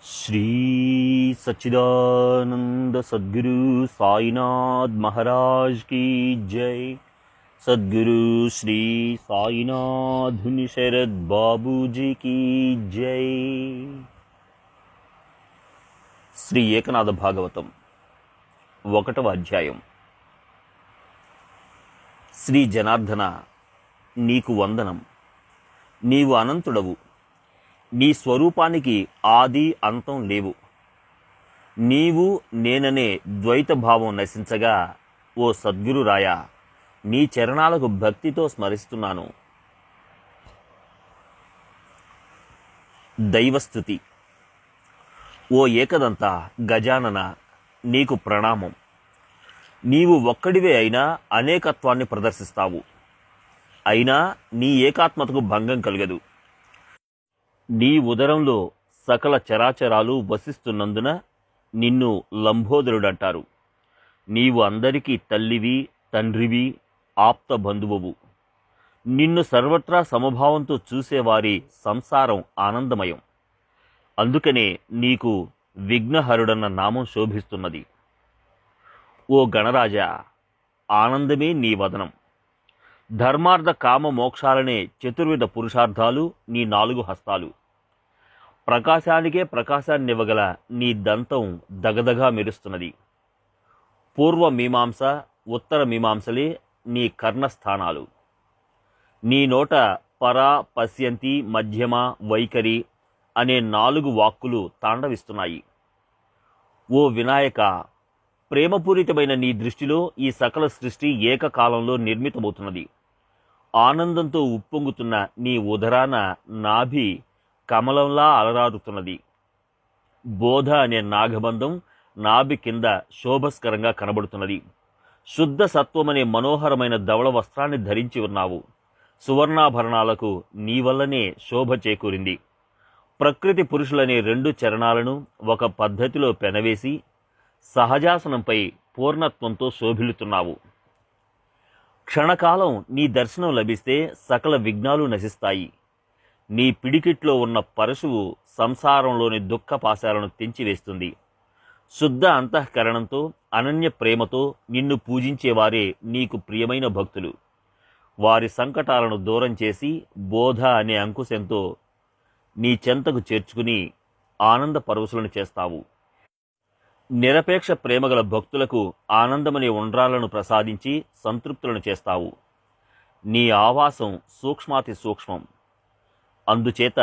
श्री सच्चिदानंद सद्गुरु साईनाथ महाराज की जय। सद्गुरु श्री साईनाथ शरद बाबू जी की जय। శ్రీ ఏకనాథ భాగవతం 1వ అధ్యాయం. శ్రీ జనార్దన, నీకు వందనం. నీవు అనంతుడవు. నీ స్వరూపానికి ఆది అంతం లేవు. నీవు నేననే ద్వైత భావం నశించగా, ఓ సద్గురురాయ, నీ చరణాలకు భక్తితో స్మరిస్తున్నాను. దైవస్థుతి. ఓ ఏకదంత గజానన, నీకు ప్రణామం. నీవు ఒక్కడివే అయినా అనేకత్వాన్ని ప్రదర్శిస్తావు. అయినా నీ ఏకాత్మతకు భంగం కలగదు. నీ ఉదరంలో సకల చరాచరాలు వసిస్తున్నందున నిన్ను లంబోదరుడంటారు. నీవు అందరికీ తల్లివి, తండ్రివి, ఆప్త బంధువువు. నిన్ను సర్వత్రా సమభావంతో చూసేవారి సంసారం ఆనందమయం. అందుకనే నీకు విఘ్నహరుడన్న నామం శోభిస్తున్నది. ఓ గణరాజా, ఆనందమే నీ వదనం. ధర్మార్థ కామ మోక్షాలనే చతుర్విధ పురుషార్థాలు నీ 4 హస్తాలు. ప్రకాశానికే ప్రకాశాన్నివ్వగల నీ దంతం దగదగా మెరుస్తున్నది. పూర్వ మీమాంస, ఉత్తర మీమాంసలే నీ కర్ణస్థానాలు. నీ నోట పర, పశ్యంతి, మధ్యమ, వైఖరి అనే 4 వాక్కులు తాండవిస్తున్నాయి. ఓ వినాయక, ప్రేమపూరితమైన నీ దృష్టిలో ఈ సకల సృష్టి ఏకకాలంలో నిర్మితమవుతున్నది. ఆనందంతో ఉప్పొంగుతున్న నీ ఉదరాన నాభి కమలంలా అలరారుతున్నది. బోధ అనే నాగబంధం నాభి కింద శోభస్కరంగా కనబడుతున్నది. శుద్ధ సత్వమనే మనోహరమైన ధవళ వస్త్రాన్ని ధరించి ఉన్నావు. సువర్ణాభరణాలకు నీ వల్లనే శోభ చేకూరింది. ప్రకృతి పురుషులనే 2 చరణాలను ఒక పద్ధతిలో పెనవేసి సహజాసనంపై పూర్ణత్వంతో శోభిల్లుతున్నావు. క్షణకాలం నీ దర్శనం లభిస్తే సకల విఘ్నాలు నశిస్తాయి. నీ పిడికిట్లో ఉన్న పరశువు సంసారంలోని దుఃఖ పాశాలను తెంచివేస్తుంది. శుద్ధ అంతఃకరణంతో, అనన్య ప్రేమతో నిన్ను పూజించేవారే నీకు ప్రియమైన భక్తులు. వారి సంకటాలను దూరం చేసి బోధ అనే అంకుశంతో నీ చెంతకు చేర్చుకుని ఆనంద పరవశులను చేస్తావు. నిరపేక్ష ప్రేమగల భక్తులకు ఆనందమనే ఉండ్రాలను ప్రసాదించి సంతృప్తులను చేస్తావు. నీ ఆవాసం సూక్ష్మాతి సూక్ష్మం. అందుచేత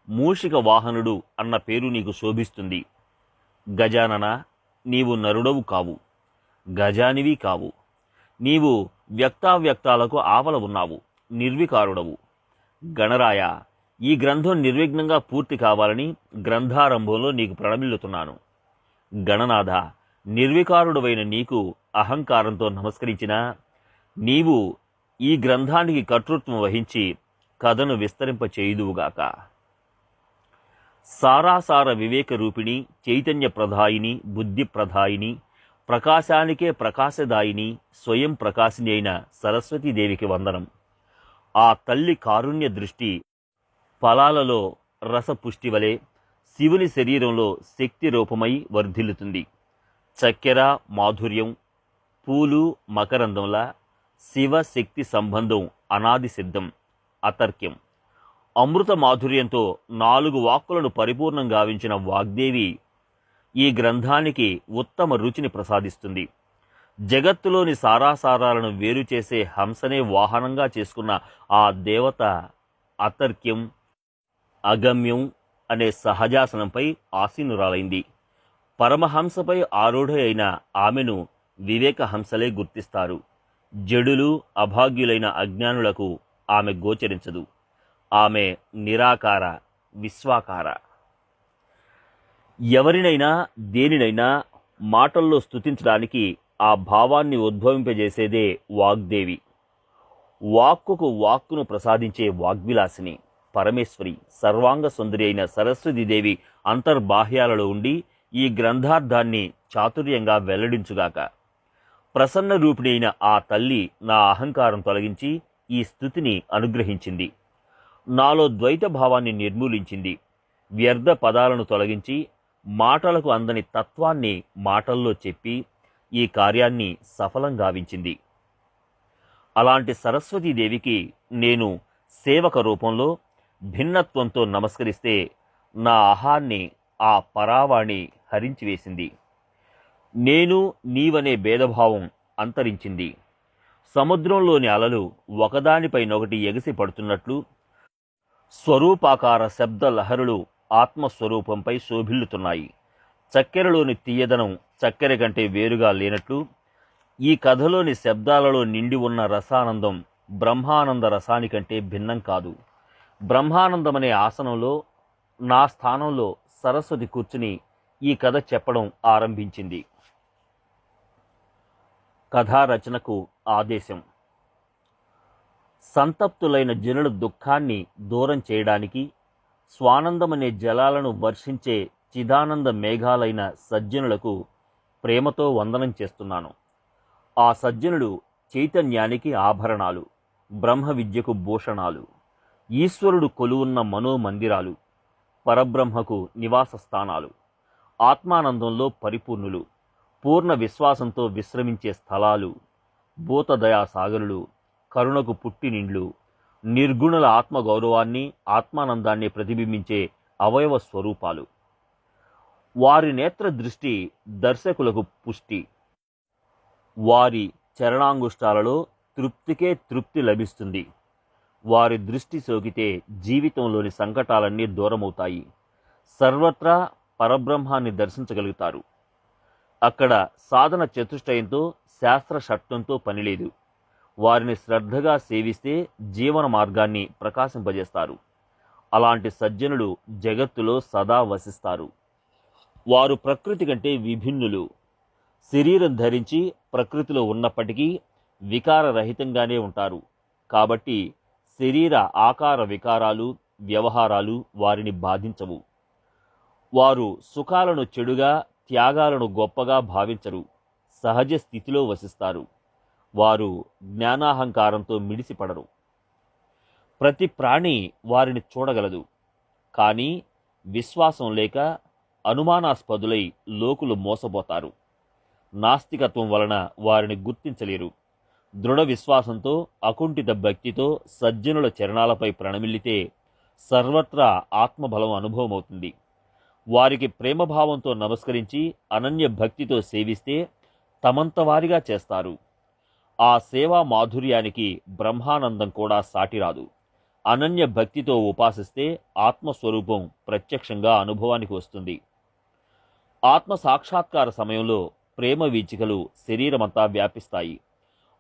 మూషిక వాహనుడు అన్న పేరు నీకు శోభిస్తుంది. గజానన, నీవు నరుడవు కావు, గజానివి కావు. నీవు వ్యక్తావ్యక్తాలకు ఆవల ఉన్నావు, నిర్వికారుడవు. గణరాయ, ఈ గ్రంథం నిర్విఘ్నంగా పూర్తి కావాలని గ్రంథారంభంలో నీకు ప్రణమిల్లుతున్నాను. గణనాథ, నిర్వికారుడవైన నీకు అహంకారంతో నమస్కరించినా నీవు ఈ గ్రంథానికి కర్తృత్వం వహించి కథను విస్తరింపచేయుదువుగాక. సారాసార వివేక రూపిణి, చైతన్య ప్రదాయిని, బుద్ధి ప్రదాయిని, ప్రకాశానికే ప్రకాశదాయిని, స్వయం ప్రకాశిని అయిన సరస్వతీదేవికి వందనం. ఆ తల్లి కారుణ్య దృష్టి ఫలాలలో రసపుష్టి వలె శివుని శరీరంలో శక్తి రూపమై వర్ధిల్లుతుంది. చక్కెర మాధుర్యం, పూలు మకరందంలా శివశక్తి సంబంధం అనాది సిద్ధం, అతర్క్యం. అమృత మాధుర్యంతో 4 వాక్కులను పరిపూర్ణం గావించిన వాగ్దేవి ఈ గ్రంథానికి ఉత్తమ రుచిని ప్రసాదిస్తుంది. జగత్తులోని సారాసారాలను వేరు చేసే హంసనే వాహనంగా చేసుకున్న ఆ దేవత అతర్క్యం, అగమ్యం అనే సహజాసనంపై ఆసీనురాలైంది. పరమహంసపై ఆరూఢ అయిన ఆమెను వివేకహంసలే గుర్తిస్తారు. జడులు, అభాగ్యులైన అజ్ఞానులకు ఆమె గోచరించదు. ఆమె నిరాకార, విశ్వాకార. ఎవరినైనా దేనినైనా మాటల్లో స్తుతించడానికి ఆ భావాన్ని ఉద్భవింపజేసేదే వాగ్దేవి. వాక్కుకు వాక్కును ప్రసాదించే వాగ్విలాసిని పరమేశ్వరి, సర్వాంగ సుందరి అయిన సరస్వతీదేవి అంతర్బాహ్యాలలో ఉండి ఈ గ్రంథార్థాన్ని చాతుర్యంగా వెల్లడించుగాక. ప్రసన్న రూపిణి అయిన ఆ తల్లి నా అహంకారం తొలగించి ఈ స్థుతిని అనుగ్రహించింది. నాలో ద్వైత భావాన్ని నిర్మూలించింది. వ్యర్థ పదాలను తొలగించి మాటలకు అందని తత్వాన్ని మాటల్లో చెప్పి ఈ కార్యాన్ని సఫలం గావించింది. అలాంటి సరస్వతీదేవికి నేను సేవక రూపంలో భిన్నత్వంతో నమస్కరిస్తే నా అహాన్ని ఆ పరావాణి హరించివేసింది. నేను నీవనే భేదభావం అంతరించింది. సముద్రంలోని అలలు ఒకదానిపైనొకటి ఎగసి పడుతున్నట్లు స్వరూపాకార శబ్ద లహరులు ఆత్మస్వరూపంపై శోభిల్లుతున్నాయి. చక్కెరలోని తీయదనం చక్కెర కంటే వేరుగా లేనట్లు ఈ కథలోని శబ్దాలలో నిండి ఉన్న రసానందం బ్రహ్మానంద రసానికంటే భిన్నం కాదు. బ్రహ్మానందమనే ఆసనంలో నా స్థానంలో సరస్వతి కూర్చుని ఈ కథ చెప్పడం ఆరంభించింది. కథా రచనకు ఆదేశం. సంతప్తులైన జనుల దుఃఖాన్ని దూరం చేయడానికి స్వానందమనే జలాలను వర్షించే చిదానంద మేఘాలైన సజ్జనులకు ప్రేమతో వందనం చేస్తున్నాను. ఆ సజ్జనులు చైతన్యానికి ఆభరణాలు, బ్రహ్మ విద్యకు భూషణాలు, ఈశ్వరుడు కొలువున్న మనోమందిరాలు, పరబ్రహ్మకు నివాస స్థానాలు, ఆత్మానందంలో పరిపూర్ణులు, పూర్ణ విశ్వాసంతో విశ్రమించే స్థలాలు, భూతదయా సాగరులు, కరుణకు పుట్టినిండ్లు, నిర్గుణుల ఆత్మగౌరవాన్ని ఆత్మానందాన్ని ప్రతిబింబించే అవయవ స్వరూపాలు. వారి నేత్ర దృష్టి దర్శకులకు పుష్టి. వారి చరణాంగుష్టాలలో తృప్తికే తృప్తి లభిస్తుంది. వారి దృష్టి సోకితే జీవితంలోని సంకటాలన్నీ దూరమవుతాయి. సర్వత్రా పరబ్రహ్మాన్ని దర్శించగలుగుతారు. అక్కడ సాధన చతుష్టయంతో శాస్త్ర షట్కంతో పనిలేదు. వారిని శ్రద్ధగా సేవిస్తే జీవన మార్గాన్ని ప్రకాశింపజేస్తారు. అలాంటి సజ్జనులు జగత్తులో సదా వసిస్తారు. వారు ప్రకృతి కంటే విభిన్నులు. శరీరం ధరించి ప్రకృతిలో ఉన్నప్పటికీ వికారరహితంగానే ఉంటారు. కాబట్టి శరీర ఆకార వికారాలు, వ్యవహారాలు వారిని బాధించవు. వారు సుఖాలను చెడుగా, త్యాగాలను గొప్పగా భావించరు. సహజ స్థితిలో వసిస్తారు. వారు జ్ఞానాహంకారంతో మిడిసిపడరు. ప్రతి ప్రాణి వారిని చూడగలదు. కానీ విశ్వాసం లేక అనుమానాస్పదులై లోకులు మోసపోతారు. నాస్తికత్వం వలన వారిని గుర్తించలేరు. దృఢ విశ్వాసంతో అకుంఠిత భక్తితో సజ్జనుల చరణాలపై ప్రణమిల్లితే సర్వత్రా ఆత్మబలం అనుభవమవుతుంది. వారికి ప్రేమభావంతో నమస్కరించి అనన్య భక్తితో సేవిస్తే తమంత వారిగా చేస్తారు. ఆ సేవా మాధుర్యానికి బ్రహ్మానందం కూడా సాటిరాదు. అనన్య భక్తితో ఉపాసిస్తే ఆత్మస్వరూపం ప్రత్యక్షంగా అనుభవానికి వస్తుంది. ఆత్మ సాక్షాత్కార సమయంలో ప్రేమ వీచికలు శరీరమంతా వ్యాపిస్తాయి.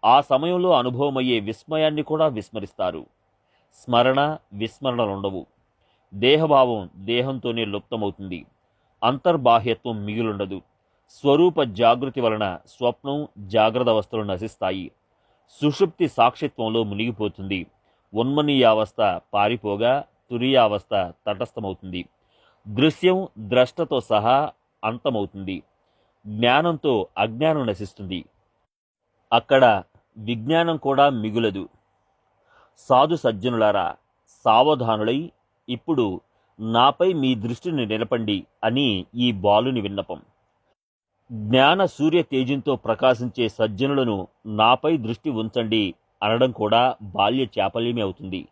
ఆ సమయంలో అనుభవమయ్యే విస్మయాన్ని కూడా విస్మరిస్తారు. స్మరణ విస్మరణలుండవు. దేహభావం దేహంతోనే లుప్తమవుతుంది. అంతర్బాహ్యత్వం మిగిలుండదు. స్వరూప జాగృతి వలన స్వప్నం, జాగ్రత్త అవస్థలు నశిస్తాయి. సుషుప్తి సాక్షిత్వంలో మునిగిపోతుంది. ఉన్మనీయావస్థ పారిపోగా తురీయావస్థ తటస్థమవుతుంది. దృశ్యం ద్రష్టతో సహా అంతమవుతుంది. జ్ఞానంతో అజ్ఞానం నశిస్తుంది. అక్కడ విజ్ఞానం కూడా మిగులదు. సాధు సజ్జనులారా, సావధానులై ఇప్పుడు నాపై మీ దృష్టిని నిలపండి అని ఈ బాలుని విన్నపం. జ్ఞాన సూర్య తేజంతో ప్రకాశించే సజ్జనులను నాపై దృష్టి ఉంచండి అనడం కూడా బాల్య చాపల్యమే అవుతుంది.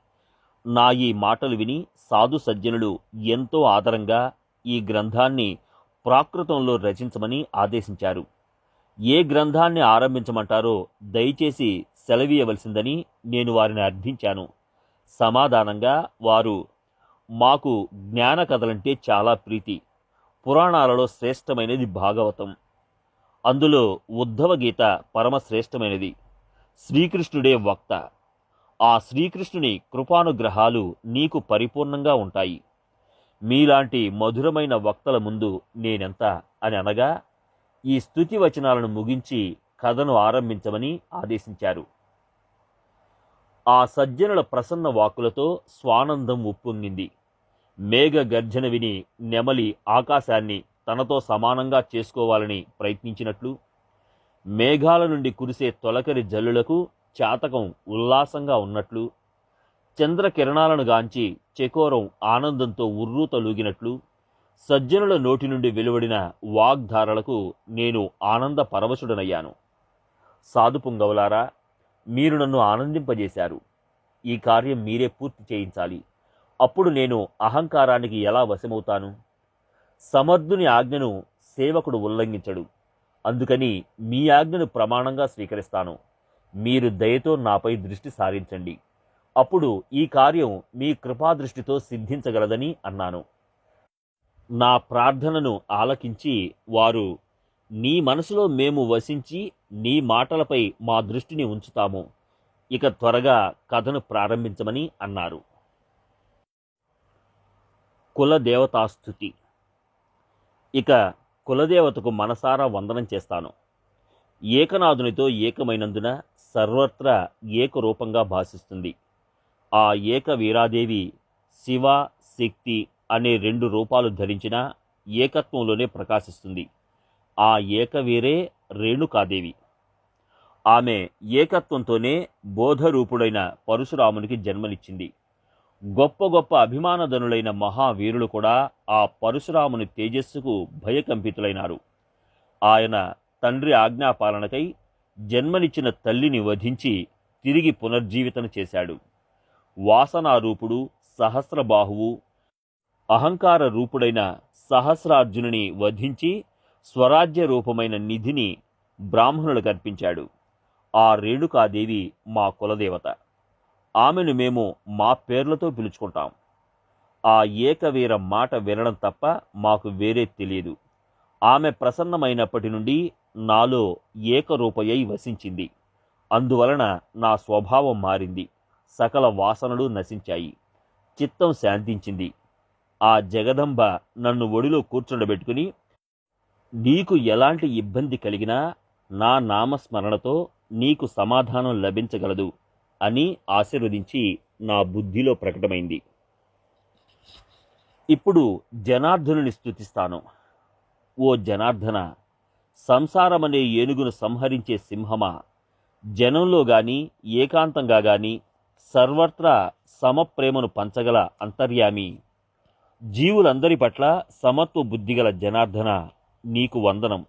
నా ఈ మాటలు విని సాధు సజ్జనులు ఎంతో ఆదరంగా ఈ గ్రంథాన్ని ప్రాకృతంలో రచించమని ఆదేశించారు. ఏ గ్రంథాన్ని ఆరంభించమంటారో దయచేసి సెలవీయవలసిందని నేను వారిని అర్థించాను. సమాధానంగా వారు, మాకు జ్ఞాన కథలంటే చాలా ప్రీతి. పురాణాలలో శ్రేష్టమైనది భాగవతం. అందులో ఉద్ధవ గీత పరమశ్రేష్టమైనది. శ్రీకృష్ణుడే వక్త. ఆ శ్రీకృష్ణుని కృపానుగ్రహాలు నీకు పరిపూర్ణంగా ఉంటాయి. మీలాంటి మధురమైన వక్తల ముందు నేనెంత అని అనగా ఈ స్తుతి వచనాలను ముగించి కథను ఆరంభించమని ఆదేశించారు. ఆ సజ్జనుల ప్రసన్న వాక్కులతో స్వానందం ఉప్పొంగింది. మేఘ గర్జన విని నెమలి ఆకాశాన్ని తనతో సమానంగా చేసుకోవాలని ప్రయత్నించినట్లు, మేఘాల నుండి కురిసే తొలకరి జల్లులకు చాతకం ఉల్లాసంగా ఉన్నట్లు, చంద్రకిరణాలను గాంచి చెకోరం ఆనందంతో ఉర్రూతలూగినట్లు సజ్జనుల నోటి నుండి వెలువడిన వాగ్ధారలకు నేను ఆనంద పరవశుడనయ్యాను. సాధుపుంగవులారా, మీరు నన్ను ఆనందింపజేశారు. ఈ కార్యం మీరే పూర్తి చేయించాలి. అప్పుడు నేను అహంకారానికి ఎలా వశమవుతాను? సమర్థుని ఆజ్ఞను సేవకుడు ఉల్లంఘించడు. అందుకని మీ ఆజ్ఞను ప్రమాణంగా స్వీకరిస్తాను. మీరు దయతో నాపై దృష్టి సారించండి. అప్పుడు ఈ కార్యం మీ కృపాదృష్టితో సిద్ధించగలదని అన్నాను. నా ప్రార్థనను ఆలకించి వారు, నీ మనసులో మేము వసించి నీ మాటలపై మా దృష్టిని ఉంచుతాము. ఇక త్వరగా కథను ప్రారంభించమని అన్నారు. కులదేవతాస్తుతి. ఇక కులదేవతకు మనసారా వందనం చేస్తాను. ఏకనాథునితో ఏకమైనందున సర్వత్రా ఏకరూపంగా భాసిస్తుంది. ఆ ఏక వీరాదేవి శివ, శక్తి అనే 2 రూపాలు ధరించిన ఏకత్వంలోనే ప్రకాశిస్తుంది. ఆ ఏకవీరే రేణుకాదేవి. ఆమె ఏకత్వంతోనే బోధరూపుడైన పరశురామునికి జన్మనిచ్చింది. గొప్ప గొప్ప అభిమానధనులైన మహావీరులు కూడా ఆ పరశురాముని తేజస్సుకు భయకంపితులైనారు. ఆయన తండ్రి ఆజ్ఞాపాలనకై జన్మనిచ్చిన తల్లిని వధించి తిరిగి పునర్జీవితం చేశాడు. వాసనారూపుడు సహస్రబాహువు అహంకార రూపుడైన సహస్రార్జునుని వధించి స్వరాజ్య రూపమైన నిధిని బ్రాహ్మణులకు అర్పించాడు. ఆ రేణుకాదేవి మా కులదేవత. ఆమెను మేము మా పేర్లతో పిలుచుకుంటాం. ఆ ఏకవీర మాట వినడం తప్ప మాకు వేరే తెలియదు. ఆమె ప్రసన్నమైనప్పటి నుండి నాలో ఏకరూపయై వసించింది. అందువలన నా స్వభావం మారింది. సకల వాసనలు నశించాయి. చిత్తం శాంతించింది. ఆ జగదంబ నన్ను ఒడిలో కూర్చుండబెట్టుకుని, నీకు ఎలాంటి ఇబ్బంది కలిగినా నా నామస్మరణతో నీకు సమాధానం లభించగలదు అని ఆశీర్వదించి నా బుద్ధిలో ప్రకటమైంది. ఇప్పుడు జనార్దనుని స్తుతిస్తాను. ఓ జనార్దన, సంసారమనే ఏనుగును సంహరించే సింహమా, జనంలో గాని ఏకాంతంగా గాని సర్వత్రా సమప్రేమను పంచగల అంతర్యామి, జీవులందరి పట్ల సమత్వ బుద్ధిగల జనార్దన, నీకు వందనం.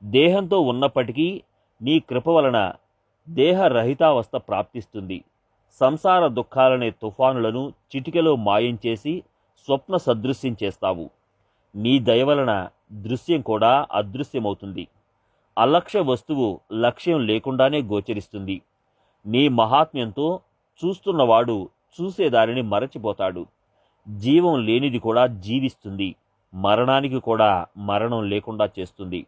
దేహంతో ఉన్నప్పటికీ నీ కృప వలన దేహరహితావస్థ ప్రాప్తిస్తుంది. సంసార దుఃఖాలనే తుఫానులను చిటికెలో మాయం చేసి స్వప్న సదృశ్యం చేస్తావు. నీ దయవలన దృశ్యం కూడా అదృశ్యమవుతుంది. అలక్ష్య వస్తువు లక్ష్యం లేకుండానే గోచరిస్తుంది. నీ మహాత్మ్యంతో చూస్తున్నవాడు చూసేదానిని మరచిపోతాడు. జీవం లేనిది కూడా జీవిస్తుంది. మరణానికి కూడా మరణం లేకుండా చేస్తుంది.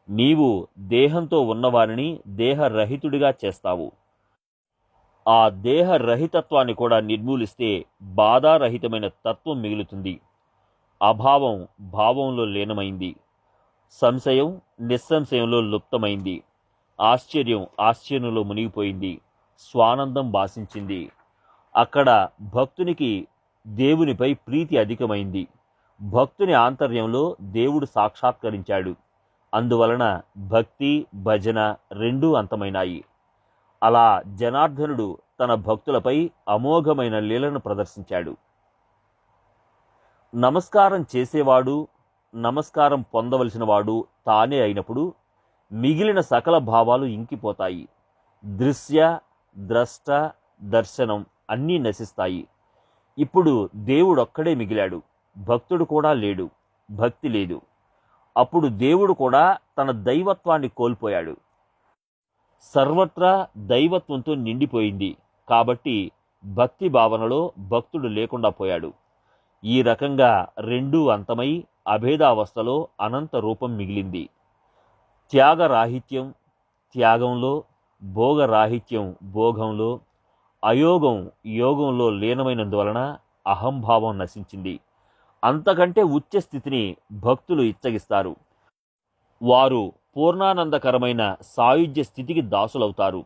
నీవు దేహంతో ఉన్నవారిని దేహరహితుడిగా చేస్తావు. ఆ దేహరహితత్వాన్ని కూడా నిర్మూలిస్తే బాధారహితమైన తత్వం మిగులుతుంది. అభావం భావంలో లీనమైంది. సంశయం నిస్సంశయంలో లుప్తమైంది. ఆశ్చర్యం ఆశ్చర్యంలో మునిగిపోయింది. స్వానందం భాసించింది. అక్కడ భక్తునికి దేవునిపై ప్రీతి అధికమైంది. భక్తుని ఆంతర్యంలో దేవుడు సాక్షాత్కరించాడు. అందువలన భక్తి భజన రెండూ అంతమైనాయి. అలా జనార్దనుడు తన భక్తులపై అమోఘమైన లీలను ప్రదర్శించాడు. నమస్కారం చేసేవాడు నమస్కారం పొందవలసిన వాడు తానే అయినప్పుడు మిగిలిన సకల భావాలు ఇంకిపోతాయి. దృశ్య ద్రష్ట దర్శనం అన్నీ నశిస్తాయి. ఇప్పుడు దేవుడొక్కడే మిగిలాడు. భక్తుడు కూడా లేడు. భక్తి లేదు. అప్పుడు దేవుడు కూడా తన దైవత్వాన్ని కోల్పోయాడు. సర్వత్రా దైవత్వంతో నిండిపోయింది. కాబట్టి భక్తి భావనలో భక్తుడు లేకుండా పోయాడు. ఈ రకంగా రెండూ అంతమై అభేదావస్థలో అనంత రూపం మిగిలింది. త్యాగరాహిత్యం త్యాగంలో, భోగరాహిత్యం భోగంలో, అయోగం యోగంలో లీనమైనందువలన అహంభావం నశించింది. అంతకంటే ఉచ్చ స్థితిని భక్తులు ఇచ్చగిస్తారు. వారు పూర్ణానందకరమైన సాయుధ్య స్థితికి దాసులవుతారు.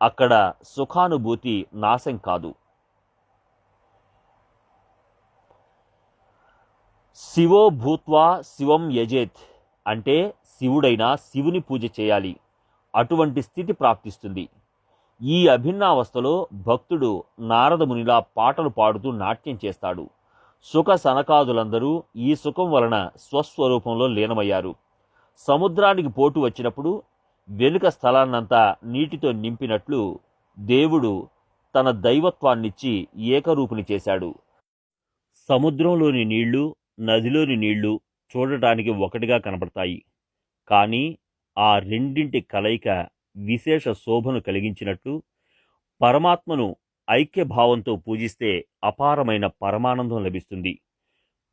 అక్కడ సుఖానుభూతి నాశం కాదు. శివో భూత్వా శివం యజేత్ అంటే శివుడైనా శివుని పూజ చేయాలి. అటువంటి స్థితి ప్రాప్తిస్తుంది. ఈ అభిన్నావస్థలో భక్తుడు నారదమునిలా పాటలు పాడుతూ నాట్యం చేస్తాడు. సుఖ సనకాదులందరూ ఈ సుఖం వలన స్వస్వరూపంలో లీనమయ్యారు. సముద్రానికి పోటు వచ్చినప్పుడు వెనుక స్థలాన్నంతా నీటితో నింపినట్లు దేవుడు తన దైవత్వాన్నిచ్చి ఏకరూపుని చేశాడు. సముద్రంలోని నీళ్లు, నదిలోని నీళ్లు చూడటానికి ఒకటిగా కనపడతాయి. కానీ ఆ రెండింటి కలయిక విశేష శోభను కలిగించినట్లు పరమాత్మను ఐక్యభావంతో పూజిస్తే అపారమైన పరమానందం లభిస్తుంది.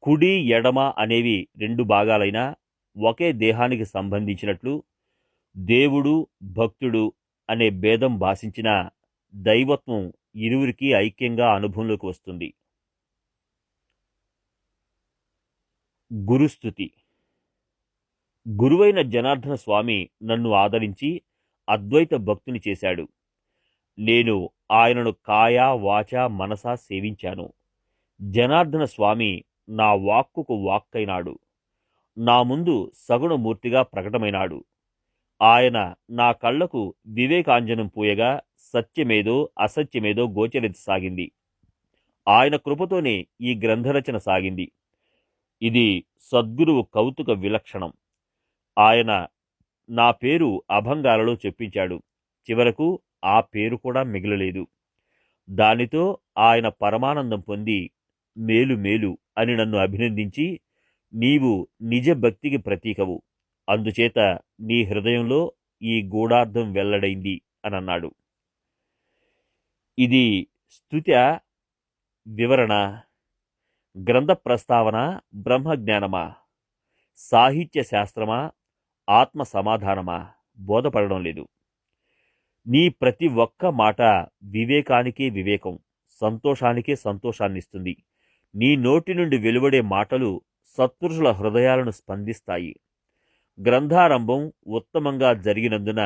కుడి ఎడమ అనేవి రెండు భాగాలైనా ఒకే దేహానికి సంబంధించినట్లు దేవుడు భక్తుడు అనే భేదం భాషించిన దైవత్వం ఇరువురికి ఐక్యంగా అనుభవంలోకి వస్తుంది. గురుస్థుతి. గురువైన జనార్దన స్వామి నన్ను ఆదరించి అద్వైత భక్తుని చేశాడు. నేను ఆయనను కాయ వాచ మనసా సేవించాను. జనార్దన స్వామి నా వాక్కుకు వాక్కైనాడు. నా ముందు సగుణమూర్తిగా ప్రకటమైనాడు. ఆయన నా కళ్లకు వివేకాంజనం పూయగా సత్యమేదో అసత్యమేదో గోచరించసాగింది. ఆయన కృపతోనే ఈ గ్రంథరచన సాగింది. ఇది సద్గురువు కౌతుక విలక్షణం. ఆయన నా పేరు అభంగాలలో చెప్పించాడు. చివరకు ఆ పేరు కూడా మిగలలేదు. దానితో ఆయన పరమానందం పొంది మేలు మేలు అని నన్ను అభినందించి, నీవు నిజ భక్తికి ప్రతీకవు, అందుచేత నీ హృదయంలో ఈ గూఢార్థం వెల్లడైంది అని అన్నాడు. ఇది స్తుత్య, వివరణ, గ్రంథ ప్రస్తావన, బ్రహ్మజ్ఞానమా, సాహిత్య శాస్త్రమా, ఆత్మ సమాధానమా బోధపడడం లేదు. నీ ప్రతి ఒక్క మాట వివేకానికే వివేకం, సంతోషానికే సంతోషాన్నిస్తుంది. నీ నోటి నుండి వెలువడే మాటలు సత్పురుషుల హృదయాలను స్పందిస్తాయి. గ్రంథారంభం ఉత్తమంగా జరిగినందున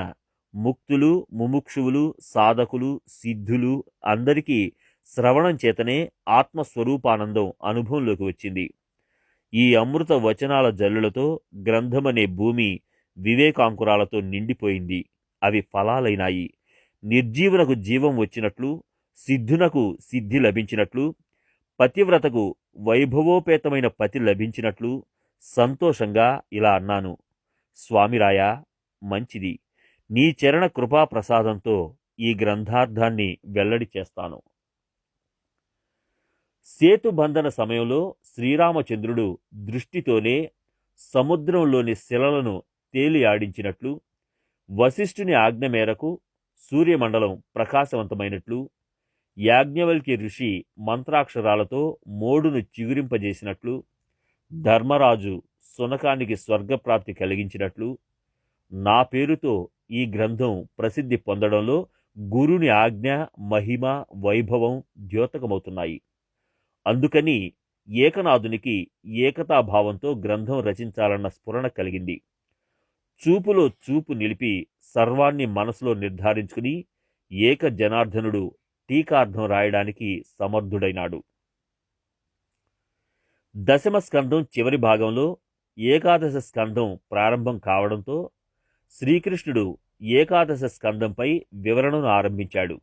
ముక్తులు, ముముక్షువులు, సాధకులు, సిద్ధులు అందరికీ శ్రవణం చేతనే ఆత్మస్వరూపానందం అనుభవంలోకి వచ్చింది. ఈ అమృత వచనాల జల్లులతో గ్రంథమనే భూమి వివేకాంకురాలతో నిండిపోయింది. అవి ఫలాలైనాయి. నిర్జీవునకు జీవం వచ్చినట్లు, సిద్ధునకు సిద్ధి లభించినట్లు, పతివ్రతకు వైభవోపేతమైన పతి లభించినట్లు సంతోషంగా ఇలా అన్నాను. స్వామిరాయా, మంచిది. నీ చరణ కృపా ప్రసాదంతో ఈ గ్రంథార్థాన్ని వెల్లడి చేస్తాను. సేతుబంధన సమయంలో శ్రీరామచంద్రుడు దృష్టితోనే సముద్రంలోని శిలలను తేలి ఆడించినట్లు, వశిష్ఠుని ఆజ్ఞ మేరకు సూర్యమండలం ప్రకాశవంతమైనట్లు, యాజ్ఞవల్క్య ఋషి మంత్రాక్షరాలతో మోడును చిగురింపజేసినట్లు, ధర్మరాజు సునకానికి స్వర్గప్రాప్తి కలిగించినట్లు, నా పేరుతో ఈ గ్రంథం ప్రసిద్ధి పొందడంలో గురుని ఆజ్ఞ, మహిమ, వైభవం ద్యోతకమవుతున్నాయి. అందుకని ఏకనాథునికి ఏకతాభావంతో గ్రంథం రచించాలన్న స్ఫురణ కలిగింది. చూపులో చూపు నిలిపి సర్వాన్ని మనసులో నిర్ధారించుకుని ఏక జనార్దనుడు టీకార్థం రాయడానికి సమర్థుడైనాడు. దశమ స్కంధం చివరి భాగంలో ఏకాదశ స్కంధం ప్రారంభం కావడంతో శ్రీకృష్ణుడు ఏకాదశ స్కంధంపై వివరణను ఆరంభించాడు.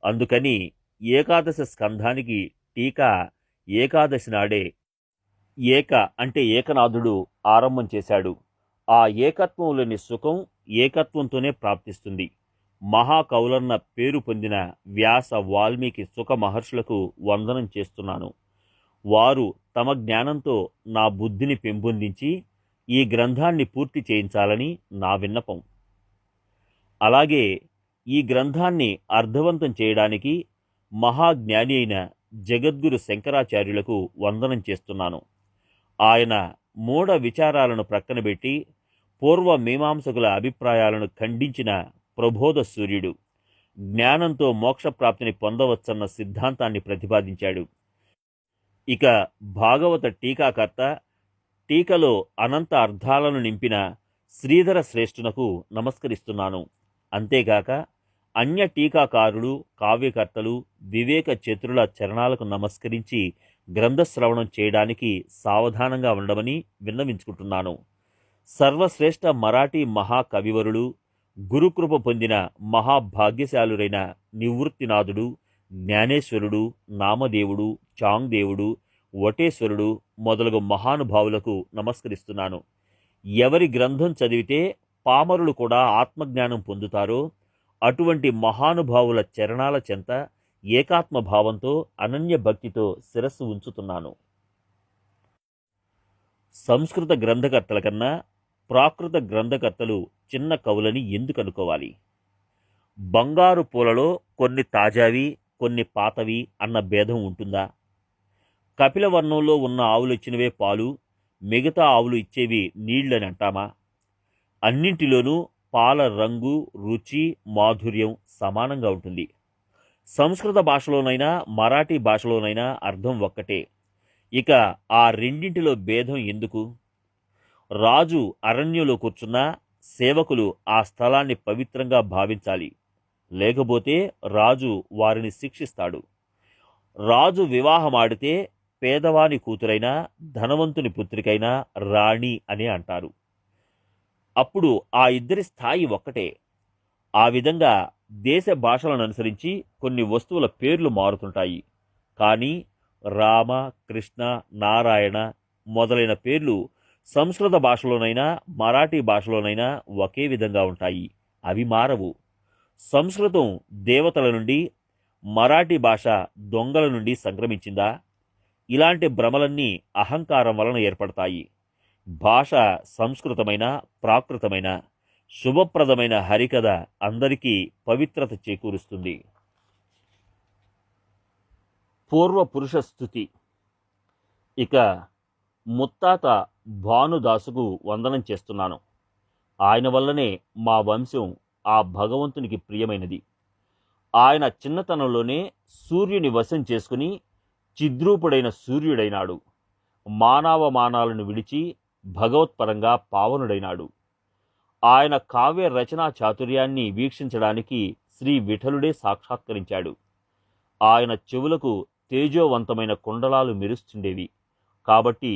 అందుకని ఏకాదశ స్కంధానికి టీకా ఏకాదశి నాడే ఏక అంటే ఏకనాథుడు ఆరంభం చేశాడు. ఆ ఏకత్వంలోని సుఖం ఏకత్వంతోనే ప్రాప్తిస్తుంది. మహాకౌలన్న పేరు పొందిన వ్యాస, వాల్మీకి, సుఖ మహర్షులకు వందనం చేస్తున్నాను. వారు తమ జ్ఞానంతో నా బుద్ధిని పెంపొందించి ఈ గ్రంథాన్ని పూర్తి చేయించాలని నా విన్నపం. అలాగే ఈ గ్రంథాన్ని అర్థవంతం చేయడానికి మహాజ్ఞాని అయిన జగద్గురు శంకరాచార్యులకు వందనం చేస్తున్నాను. ఆయన మూఢ విచారాలను ప్రక్కనబెట్టి పూర్వ మీమాంసకుల అభిప్రాయాలను ఖండించిన ప్రబోధ సూర్యుడు. జ్ఞానంతో మోక్షప్రాప్తిని పొందవచ్చన్న సిద్ధాంతాన్ని ప్రతిపాదించాడు. ఇక భాగవత టీకాకర్త, టీకలో అనంత అర్థాలను నింపిన శ్రీధర శ్రేష్ఠునకు నమస్కరిస్తున్నాను. అంతేగాక అన్య టీకాకారులు, కావ్యకర్తలు, వివేక చతురుల చరణాలకు నమస్కరించి గ్రంథశ్రవణం చేయడానికి సావధానంగా ఉండమని విన్నవించుకుంటున్నాను. సర్వశ్రేష్ఠ మరాఠీ మహాకవివరులు, గురుకృప పొందిన మహాభాగ్యశాలురైన నివృత్తినాథుడు, జ్ఞానేశ్వరుడు, నామదేవుడు, చాంగ్దేవుడు, వటేశ్వరుడు మొదలగు మహానుభావులకు నమస్కరిస్తున్నాను. ఎవరి గ్రంథం చదివితే పామరులు కూడా ఆత్మజ్ఞానం పొందుతారో అటువంటి మహానుభావుల చరణాల చెంత ఏకాత్మ భావంతో అనన్య భక్తితో శిరస్సు ఉంచుతున్నాను. సంస్కృత గ్రంథకర్తల కన్నా ప్రాకృత గ్రంథకర్తలు చిన్న కవులని ఎందుకు అనుకోవాలి? బంగారు పూలలో కొన్ని తాజావి, కొన్ని పాతవి అన్న భేదం ఉంటుందా? కపిల వర్ణంలో ఉన్న ఆవులు ఇచ్చినవే పాలు, మిగతా ఆవులు ఇచ్చేవి నీళ్ళని అంటామా? అన్నింటిలోనూ పాల రంగు, రుచి, మాధుర్యం సమానంగా ఉంటుంది. సంస్కృత భాషలోనైనా మరాఠీ భాషలోనైనా అర్థం ఒక్కటే. ఇక ఆ రెండింటిలో భేదం ఎందుకు? రాజు అరణ్యంలో కూర్చున్నా సేవకులు ఆ స్థలాన్ని పవిత్రంగా భావించాలి, లేకపోతే రాజు వారిని శిక్షిస్తాడు. రాజు వివాహమాడితే పేదవాని కూతురైనా ధనవంతుని పుత్రికైనా రాణి అని అంటారు. అప్పుడు ఆ ఇద్దరి స్థాయి ఒక్కటే. ఆ విధంగా దేశ భాషలను అనుసరించి కొన్ని వస్తువుల పేర్లు మారుతుంటాయి. కానీ రామ, కృష్ణ, నారాయణ మొదలైన పేర్లు సంస్కృత భాషలోనైనా మరాఠీ భాషలోనైనా ఒకే విధంగా ఉంటాయి. అవి మారవు. సంస్కృతం దేవతల నుండి, మరాఠీ భాష దొంగల నుండి సంక్రమించిందా? ఇలాంటి భ్రమలన్నీ అహంకారం వలన ఏర్పడతాయి. భాష సంస్కృతమైన, ప్రాకృతమైన, శుభప్రదమైన హరికథ అందరికీ పవిత్రత చేకూరుస్తుంది. పూర్వ పురుష స్థుతి. ఇక ముత్తాత భానుదాసుకు వందనం చేస్తున్నాను. ఆయన వల్లనే మా వంశం ఆ భగవంతునికి ప్రియమైనది. ఆయన చిన్నతనంలోనే సూర్యుని వశం చేసుకుని చిద్రూపుడైన సూర్యుడైనాడు. మానవమానాలను విడిచి భగవత్పరంగా పావనుడైనాడు. ఆయన కావ్య రచనా చాతుర్యాన్ని వీక్షించడానికి శ్రీ విఠలుడే సాక్షాత్కరించాడు. ఆయన చెవులకు తేజోవంతమైన కుండలాలు మెరుస్తుండేవి. కాబట్టి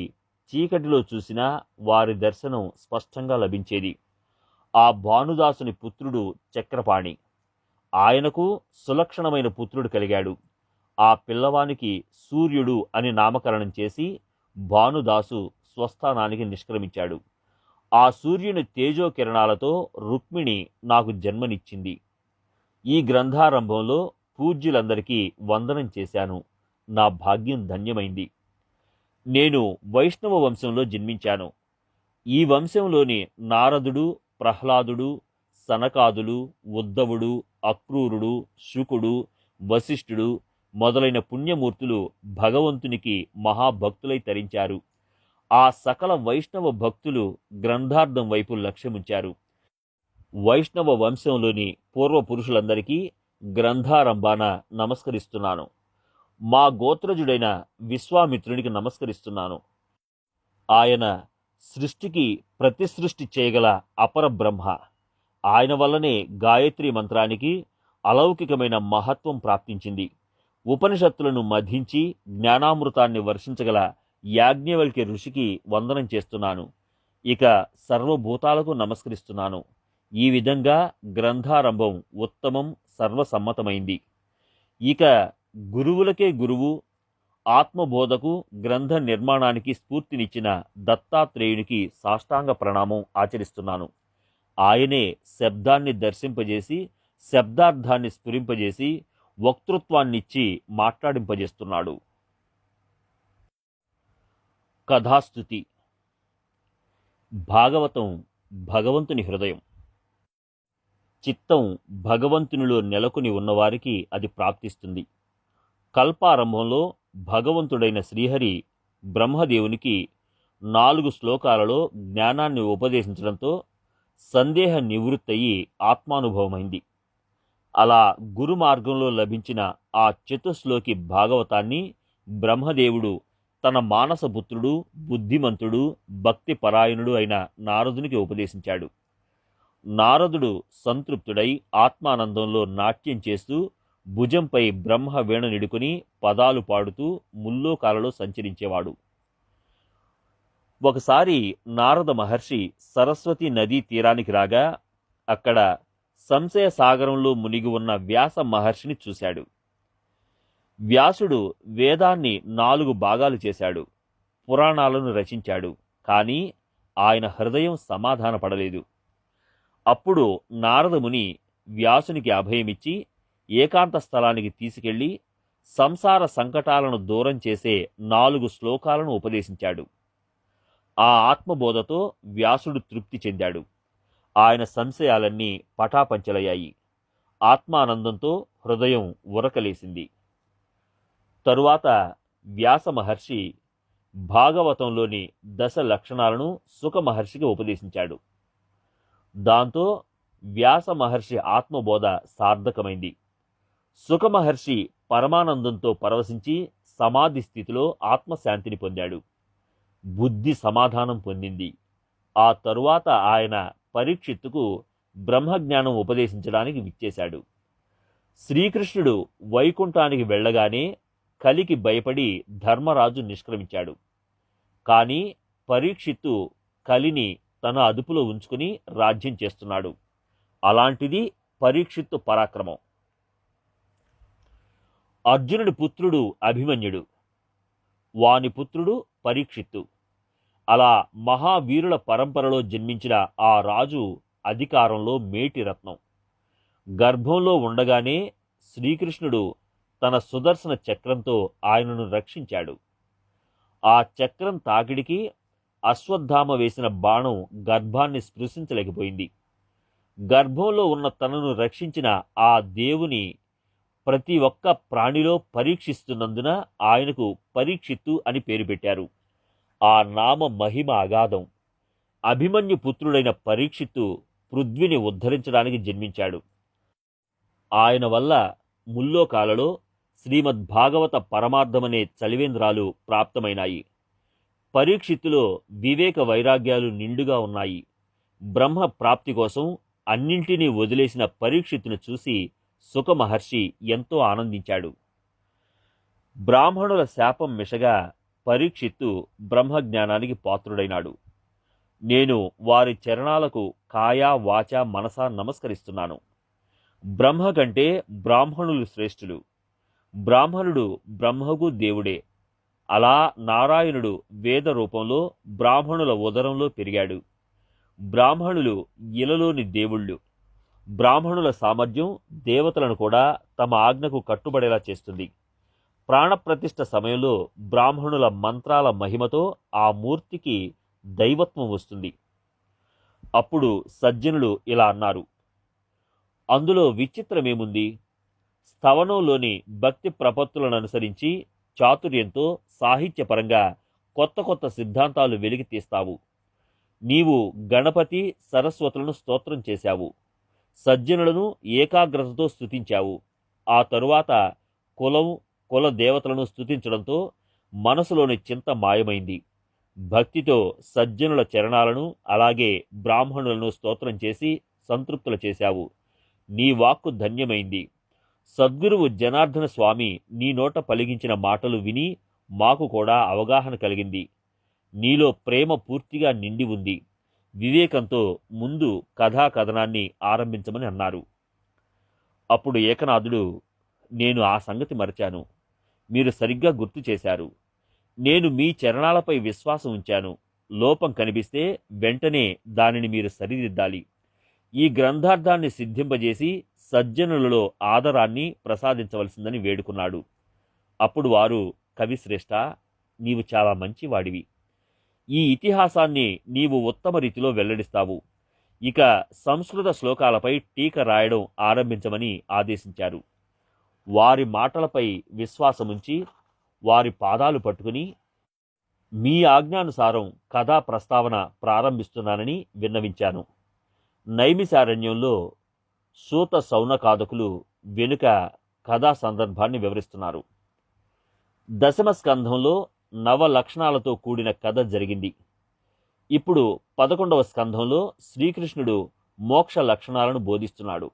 చీకటిలో చూసినా వారి దర్శనం స్పష్టంగా లభించేది. ఆ భానుదాసుని పుత్రుడు చక్రపాణి. ఆయనకు సులక్షణమైన పుత్రుడు కలిగాడు. ఆ పిల్లవానికి సూర్యుడు అని నామకరణం చేసి భానుదాసు స్వస్థానానికి నిష్క్రమించాడు. ఆ సూర్యుని తేజో కిరణాలతో రుక్మిణి నాకు జన్మనిచ్చింది. ఈ గ్రంథారంభంలో పూజ్యులందరికీ వందనం చేశాను. నా భాగ్యం ధన్యమైంది. నేను వైష్ణవ వంశంలో జన్మించాను. ఈ వంశంలోని నారదుడు, ప్రహ్లాదుడు, సనకాదులు, ఉద్ధవుడు, అక్రూరుడు, శుకుడు, వశిష్ఠుడు మొదలైన పుణ్యమూర్తులు భగవంతునికి మహాభక్తులై తరించారు. ఆ సకల వైష్ణవ భక్తులు గ్రంథార్థం వైపు లక్ష్యముంచారు. వైష్ణవ వంశంలోని పూర్వ పురుషులందరికీ గ్రంథారంభాన నమస్కరిస్తున్నాను. మా గోత్రజుడైన విశ్వామిత్రునికి నమస్కరిస్తున్నాను. ఆయన సృష్టికి ప్రతిసృష్టి చేయగల అపర బ్రహ్మ. ఆయన వల్లనే గాయత్రి మంత్రానికి అలౌకికమైన మహత్వం ప్రాప్తించింది. ఉపనిషత్తులను మధించి జ్ఞానామృతాన్ని వర్షించగల యాజ్ఞవల్క్య ఋషికి వందనం చేస్తున్నాను. ఇక సర్వభూతాలకు నమస్కరిస్తున్నాను. ఈ విధంగా గ్రంథారంభం ఉత్తమం, సర్వసమ్మతమైంది. ఇక గురువులకే గురువు, ఆత్మబోధకు, గ్రంథ నిర్మాణానికి స్ఫూర్తినిచ్చిన దత్తాత్రేయునికి సాష్టాంగ ప్రణామం ఆచరిస్తున్నాను. ఆయనే శబ్దాన్ని దర్శింపజేసి, శబ్దార్థాన్ని స్ఫురింపజేసి, వక్తృత్వాన్నిచ్చి మాట్లాడింపజేస్తున్నాడు. కథాస్తుతి. భాగవతం భగవంతుని హృదయం. చిత్తం భగవంతునిలో నెలకొని ఉన్నవారికి అది ప్రాప్తిస్తుంది. కల్పారంభంలో భగవంతుడైన శ్రీహరి బ్రహ్మదేవునికి 4 శ్లోకాలలో జ్ఞానాన్ని ఉపదేశించడంతో సందేహ నివృత్తయి ఆత్మానుభవమైంది. అలా గురు మార్గంలో లభించిన ఆ చతుశ్లోకి భాగవతాన్ని బ్రహ్మదేవుడు తన మానసపుత్రుడు, బుద్ధిమంతుడు, భక్తి పరాయణుడు అయిన నారదునికి ఉపదేశించాడు. నారదుడు సంతృప్తుడై ఆత్మానందంలో నాట్యం చేస్తూ భుజంపై బ్రహ్మ వీణ నిడుకుని పదాలు పాడుతూ ముల్లోకాలలో సంచరించేవాడు. ఒకసారి నారద మహర్షి సరస్వతి నదీ తీరానికి రాగా అక్కడ సంశయ సాగరంలో మునిగి ఉన్న వ్యాస మహర్షిని చూశాడు. వ్యాసుడు వేదాన్ని 4 భాగాలు చేశాడు, పురాణాలను రచించాడు. కానీ ఆయన హృదయం సమాధానపడలేదు. అప్పుడు నారదముని వ్యాసునికి అభయమిచ్చి ఏకాంత స్థలానికి తీసుకెళ్లి సంసార సంకటాలను దూరం చేసే 4 శ్లోకాలను ఉపదేశించాడు. ఆ ఆత్మబోధతో వ్యాసుడు తృప్తి చెందాడు. ఆయన సంశయాలన్నీ పటాపంచలయ్యాయి. ఆత్మానందంతో హృదయం ఉరకలేసింది. తరువాత వ్యాస మహర్షి భాగవతంలోని 10 లక్షణాలను సుఖ మహర్షికి ఉపదేశించాడు. దాంతో వ్యాస మహర్షి ఆత్మబోధ సార్థకమైంది. సుఖ మహర్షి పరమానందంతో పరవశించి సమాధి స్థితిలో ఆత్మశాంతిని పొందాడు. బుద్ధి సమాధానం పొందింది. ఆ తరువాత ఆయన పరీక్షిత్తుకు బ్రహ్మజ్ఞానం ఉపదేశించడానికి విచ్చేశాడు. శ్రీకృష్ణుడు వైకుంఠానికి వెళ్ళగానే కలికి భయపడి ధర్మరాజు నిష్క్రమించాడు. కానీ పరీక్షిత్తు కలిని తన అదుపులో ఉంచుకుని రాజ్యం చేస్తున్నాడు. అలాంటిది పరీక్షిత్తు పరాక్రమం. అర్జునుడి పుత్రుడు అభిమన్యుడు, వాని పుత్రుడు పరీక్షిత్తు. అలా మహావీరుల పరంపరలో జన్మించిన ఆ రాజు అధికారంలో మేటి రత్నం. గర్భంలో ఉండగానే శ్రీకృష్ణుడు తన సుదర్శన చక్రంతో ఆయనను రక్షించాడు. ఆ చక్రం తాకిడికి అశ్వత్థామ వేసిన బాణం గర్భాన్ని స్పృశించలేకపోయింది. గర్భంలో ఉన్న తనను రక్షించిన ఆ దేవుని ప్రతి ఒక్క ప్రాణిలో పరీక్షిస్తున్నందున ఆయనకు పరీక్షిత్తు అని పేరు పెట్టారు. ఆ నామ మహిమ అగాధం. అభిమన్యు పుత్రుడైన పరీక్షిత్తు పృథ్విని ఉద్ధరించడానికి జన్మించాడు. ఆయన వల్ల ముల్లోకాలలో శ్రీమద్భాగవత పరమార్థమనే చలివేంద్రాలు ప్రాప్తమైనాయి. పరీక్షిత్తులో వివేక వైరాగ్యాలు నిండుగా ఉన్నాయి. బ్రహ్మ ప్రాప్తి కోసం అన్నింటినీ వదిలేసిన పరీక్షిత్తును చూసి సుఖ మహర్షి ఎంతో ఆనందించాడు. బ్రాహ్మణుల శాపం మిషగా పరీక్షిత్తు బ్రహ్మజ్ఞానానికి పాత్రుడైనాడు. నేను వారి చరణాలకు కాయా వాచా మనసా నమస్కరిస్తున్నాను. బ్రహ్మ కంటే బ్రాహ్మణులు శ్రేష్ఠులు. బ్రాహ్మణుడు బ్రహ్మకు దేవుడే. అలా నారాయణుడు వేద రూపంలో బ్రాహ్మణుల ఉదరంలో పెరిగాడు. బ్రాహ్మణులు ఇలలోని దేవుళ్ళు. బ్రాహ్మణుల సామర్థ్యం దేవతలను కూడా తమ ఆజ్ఞకు కట్టుబడేలా చేస్తుంది. ప్రాణప్రతిష్ఠ సమయంలో బ్రాహ్మణుల మంత్రాల మహిమతో ఆ మూర్తికి దైవత్వం వస్తుంది. అప్పుడు సజ్జనులు ఇలా అన్నారు: అందులో విచిత్రమేముంది? స్థవనంలోని భక్తి ప్రపత్తులను అనుసరించి చాతుర్యంతో సాహిత్యపరంగా కొత్త కొత్త సిద్ధాంతాలు వెలికి తీస్తావు. నీవు గణపతి సరస్వతులను స్తోత్రం చేశావు. సజ్జనులను ఏకాగ్రతతో స్తుతించావు. ఆ తరువాత కుల దేవతలను స్తుతించడంతో మనసులోని చింత మాయమైంది. భక్తితో సజ్జనుల చరణాలను అలాగే బ్రాహ్మణులను స్తోత్రం చేసి సంతృప్తులు చేశావు. నీ వాక్కు ధన్యమైంది. సద్గురువు జనార్దన స్వామి నీ నోట పలిగించిన మాటలు విని మాకు కూడా అవగాహన కలిగింది. నీలో ప్రేమ పూర్తిగా నిండి ఉంది. వివేకంతో ముందు కథాకథనాన్ని ఆరంభించమని అన్నారు. అప్పుడు ఏకనాథుడు, నేను ఆ సంగతి మరచాను. మీరు సరిగ్గా గుర్తు చేశారు. నేను మీ చరణాలపై విశ్వాసం ఉంచాను. లోపం కనిపిస్తే వెంటనే దానిని మీరు సరిదిద్దాలి. ఈ గ్రంథార్థాన్ని సిద్ధింపజేసి సజ్జనులలో ఆదరాన్ని ప్రసాదించవలసిందని వేడుకున్నాడు. అప్పుడు వారు, కవిశ్రేష్ఠ, నీవు చాలా మంచివాడివి. ఈ ఇతిహాసాన్ని నీవు ఉత్తమ రీతిలో వెల్లడిస్తావు. ఇక సంస్కృత శ్లోకాలపై టీక రాయడం ఆరంభించమని ఆదేశించారు. వారి మాటలపై విశ్వాసముంచి వారి పాదాలు పట్టుకుని మీ ఆజ్ఞానుసారం కథా ప్రస్తావన ప్రారంభిస్తున్నానని విన్నవించాను. నైమిసారణ్యంలో సూత సౌనకాదకులు వెనుక కథా సందర్భాన్ని వివరిస్తున్నారు. 10వ స్కంధంలో 9 లక్షణాలతో కూడిన కథ జరిగింది. ఇప్పుడు 11వ స్కంధంలో శ్రీకృష్ణుడు మోక్ష లక్షణాలను బోధిస్తున్నాడు.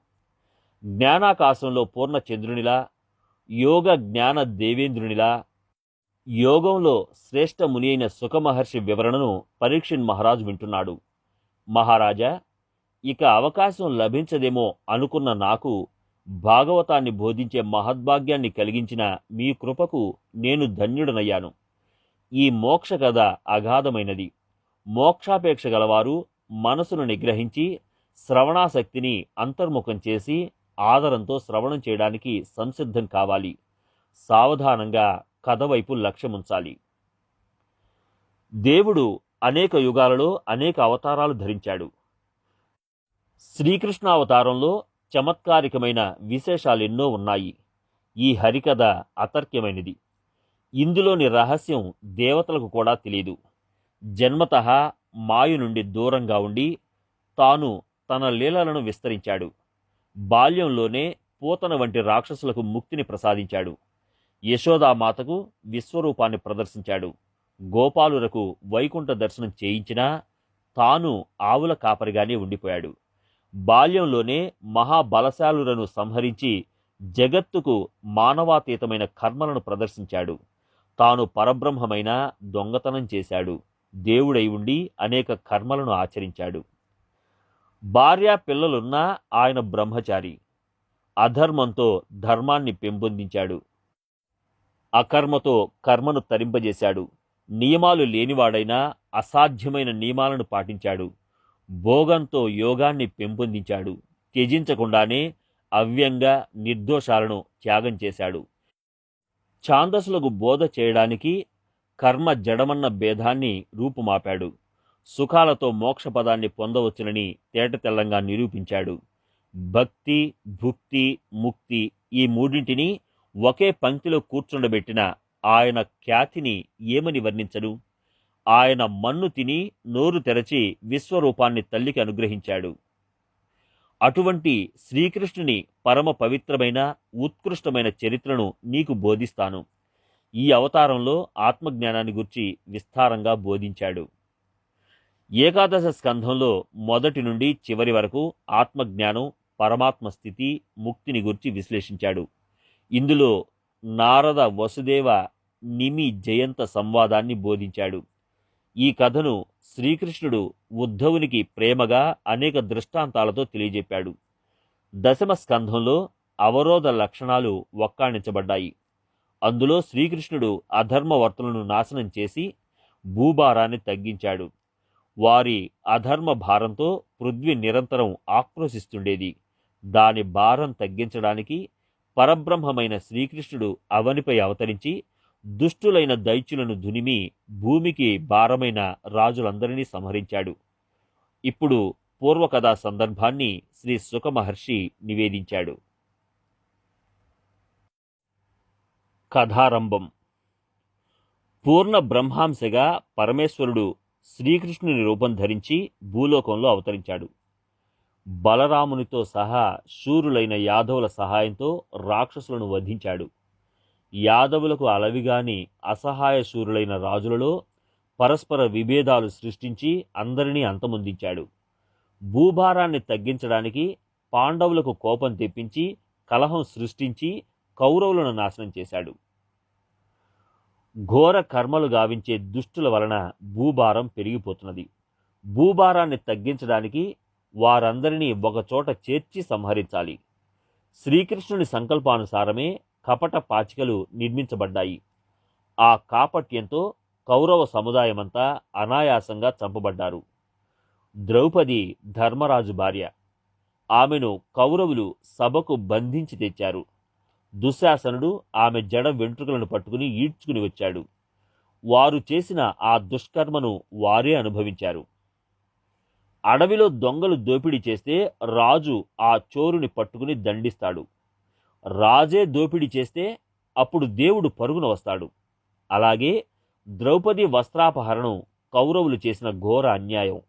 జ్ఞానాకాశంలో పూర్ణ చంద్రునిలా, యోగ జ్ఞాన దేవేంద్రునిలా, యోగంలో శ్రేష్ఠ ముని అయిన సుఖమహర్షి వివరణను పరీక్షిత్ మహారాజు వింటున్నాడు. మహారాజా, ఇక అవకాశం లభించదేమో అనుకున్న నాకు భాగవతాన్ని బోధించే మహద్భాగ్యాన్ని కలిగించిన మీ కృపకు నేను ధన్యుడనయ్యాను. ఈ మోక్ష కథ అగాధమైనది. మోక్షాపేక్ష గలవారు మనసును నిగ్రహించి శ్రవణాసక్తిని అంతర్ముఖం చేసి ఆదరంతో శ్రవణం చేయడానికి సంసిద్ధం కావాలి. సావధానంగా కథ వైపు లక్ష్యముంచాలి. దేవుడు అనేక యుగాలలో అనేక అవతారాలు ధరించాడు. శ్రీకృష్ణావతారంలో చమత్కారికమైన విశేషాలెన్నో ఉన్నాయి. ఈ హరికథ అతర్క్యమైనది. ఇందులోని రహస్యం దేవతలకు కూడా తెలియదు. జన్మతః మాయ నుండి దూరంగా ఉండి తాను తన లీలలను విస్తరించాడు. బాల్యంలోనే పూతన వంటి రాక్షసులకు ముక్తిని ప్రసాదించాడు. యశోదామాతకు విశ్వరూపాన్ని ప్రదర్శించాడు. గోపాలులకు వైకుంఠ దర్శనం చేయించినా తాను ఆవుల కాపరిగానే ఉండిపోయాడు. బాల్యంలోనే మహాబలశాలులను సంహరించి జగత్తుకు మానవాతీతమైన కర్మలను ప్రదర్శించాడు. తాను పరబ్రహ్మమైన దొంగతనం చేశాడు. దేవుడై ఉండి అనేక కర్మలను ఆచరించాడు. భార్య పిల్లలున్నా ఆయన బ్రహ్మచారి. అధర్మంతో ధర్మాన్ని పెంపొందించాడు. అకర్మతో కర్మను తరింపజేశాడు. నియమాలు లేనివాడైనా అసాధ్యమైన నియమాలను పాటించాడు. భోగంతో యోగాన్ని పెంపొందించాడు. త్యజించకుండానే అవ్యంగా నిర్దోషాలను త్యాగం చేశాడు. ఛాందసులకు బోధ చేయడానికి కర్మ జడమన్న భేదాన్ని రూపుమాపాడు. సుఖాలతో మోక్షపదాన్ని పొందవచ్చునని తేటతెల్లంగా నిరూపించాడు. భక్తి, భుక్తి, ముక్తి ఈ మూడింటిని ఒకే పంక్తిలో కూర్చుండబెట్టిన ఆయన ఖ్యాతిని ఏమని వర్ణించడు? ఆయన మన్ను తిని నోరు తెరచి విశ్వరూపాన్ని తల్లికి అనుగ్రహించాడు. అటువంటి శ్రీకృష్ణుని పరమ పవిత్రమైన ఉత్కృష్టమైన చరిత్రను నీకు బోధిస్తాను. ఈ అవతారంలో ఆత్మజ్ఞానాన్ని గురించి విస్తారంగా బోధించాడు. ఏకాదశ స్కంధంలో మొదటి నుండి చివరి వరకు ఆత్మజ్ఞానం, పరమాత్మ స్థితి, ముక్తిని గురించి విశ్లేషించాడు. ఇందులో నారద వసుదేవ నిమి జయంత సంవాదాన్ని బోధించాడు. ఈ కథను శ్రీకృష్ణుడు ఉద్ధవునికి ప్రేమగా అనేక దృష్టాంతాలతో తెలియజెప్పాడు. దశమ స్కంధంలో అవరోధ లక్షణాలు వక్కాణించబడ్డాయి. అందులో శ్రీకృష్ణుడు అధర్మవర్తులను నాశనం చేసి భూభారాన్ని తగ్గించాడు. వారి అధర్మ భారంతో పృథ్వీ నిరంతరం ఆక్రోశిస్తుండేది. దాని భారం తగ్గించడానికి పరబ్రహ్మమైన శ్రీకృష్ణుడు అవనిపై అవతరించి దుష్టులైన దైత్యులను దునిమి భూమికి భారమైన రాజులందరినీ సంహరించాడు. ఇప్పుడు పూర్వకథా సందర్భాన్ని శ్రీ శుక మహర్షి నివేదించాడు. కథారంభం. పూర్ణ బ్రహ్మాంశగా పరమేశ్వరుడు శ్రీకృష్ణుని రూపం ధరించి భూలోకంలో అవతరించాడు. బలరామునితో సహా శూరులైన యాదవుల సహాయంతో రాక్షసులను వధించాడు. యాదవులకు అలవిగాని అసహాయ శూరులైన రాజులలో పరస్పర విభేదాలు సృష్టించి అందరినీ అంతమొందించాడు. భూభారాన్ని తగ్గించడానికి పాండవులకు కోపం తెప్పించి కలహం సృష్టించి కౌరవులను నాశనం చేశాడు. ఘోర కర్మలు గావించే దుష్టుల వలన భూభారం పెరిగిపోతున్నది. భూభారాన్ని తగ్గించడానికి వారందరినీ ఒకచోట చేర్చి సంహరించాలి. శ్రీకృష్ణుని సంకల్పానుసారమే కపట పాచికలు నిర్మించబడ్డాయి. ఆ కాపట్యంతో కౌరవ సముదాయమంతా అనాయాసంగా చంపబడ్డారు. ద్రౌపది ధర్మరాజు భార్య. ఆమెను కౌరవులు సభకు బంధించి తెచ్చారు. దుశ్శాసనుడు ఆమె జడ వెంట్రుకలను పట్టుకుని ఈడ్చుకుని వచ్చాడు. వారు చేసిన ఆ దుష్కర్మను వారే అనుభవించారు. అడవిలో దొంగలు దోపిడీ చేస్తే రాజు ఆ చోరుని పట్టుకుని దండిస్తాడు. రాజే దోపిడీ చేస్తే అప్పుడు దేవుడు పరుగున వస్తాడు. అలాగే ద్రౌపది వస్త్రాపహరణం కౌరవులు చేసిన ఘోర అన్యాయం.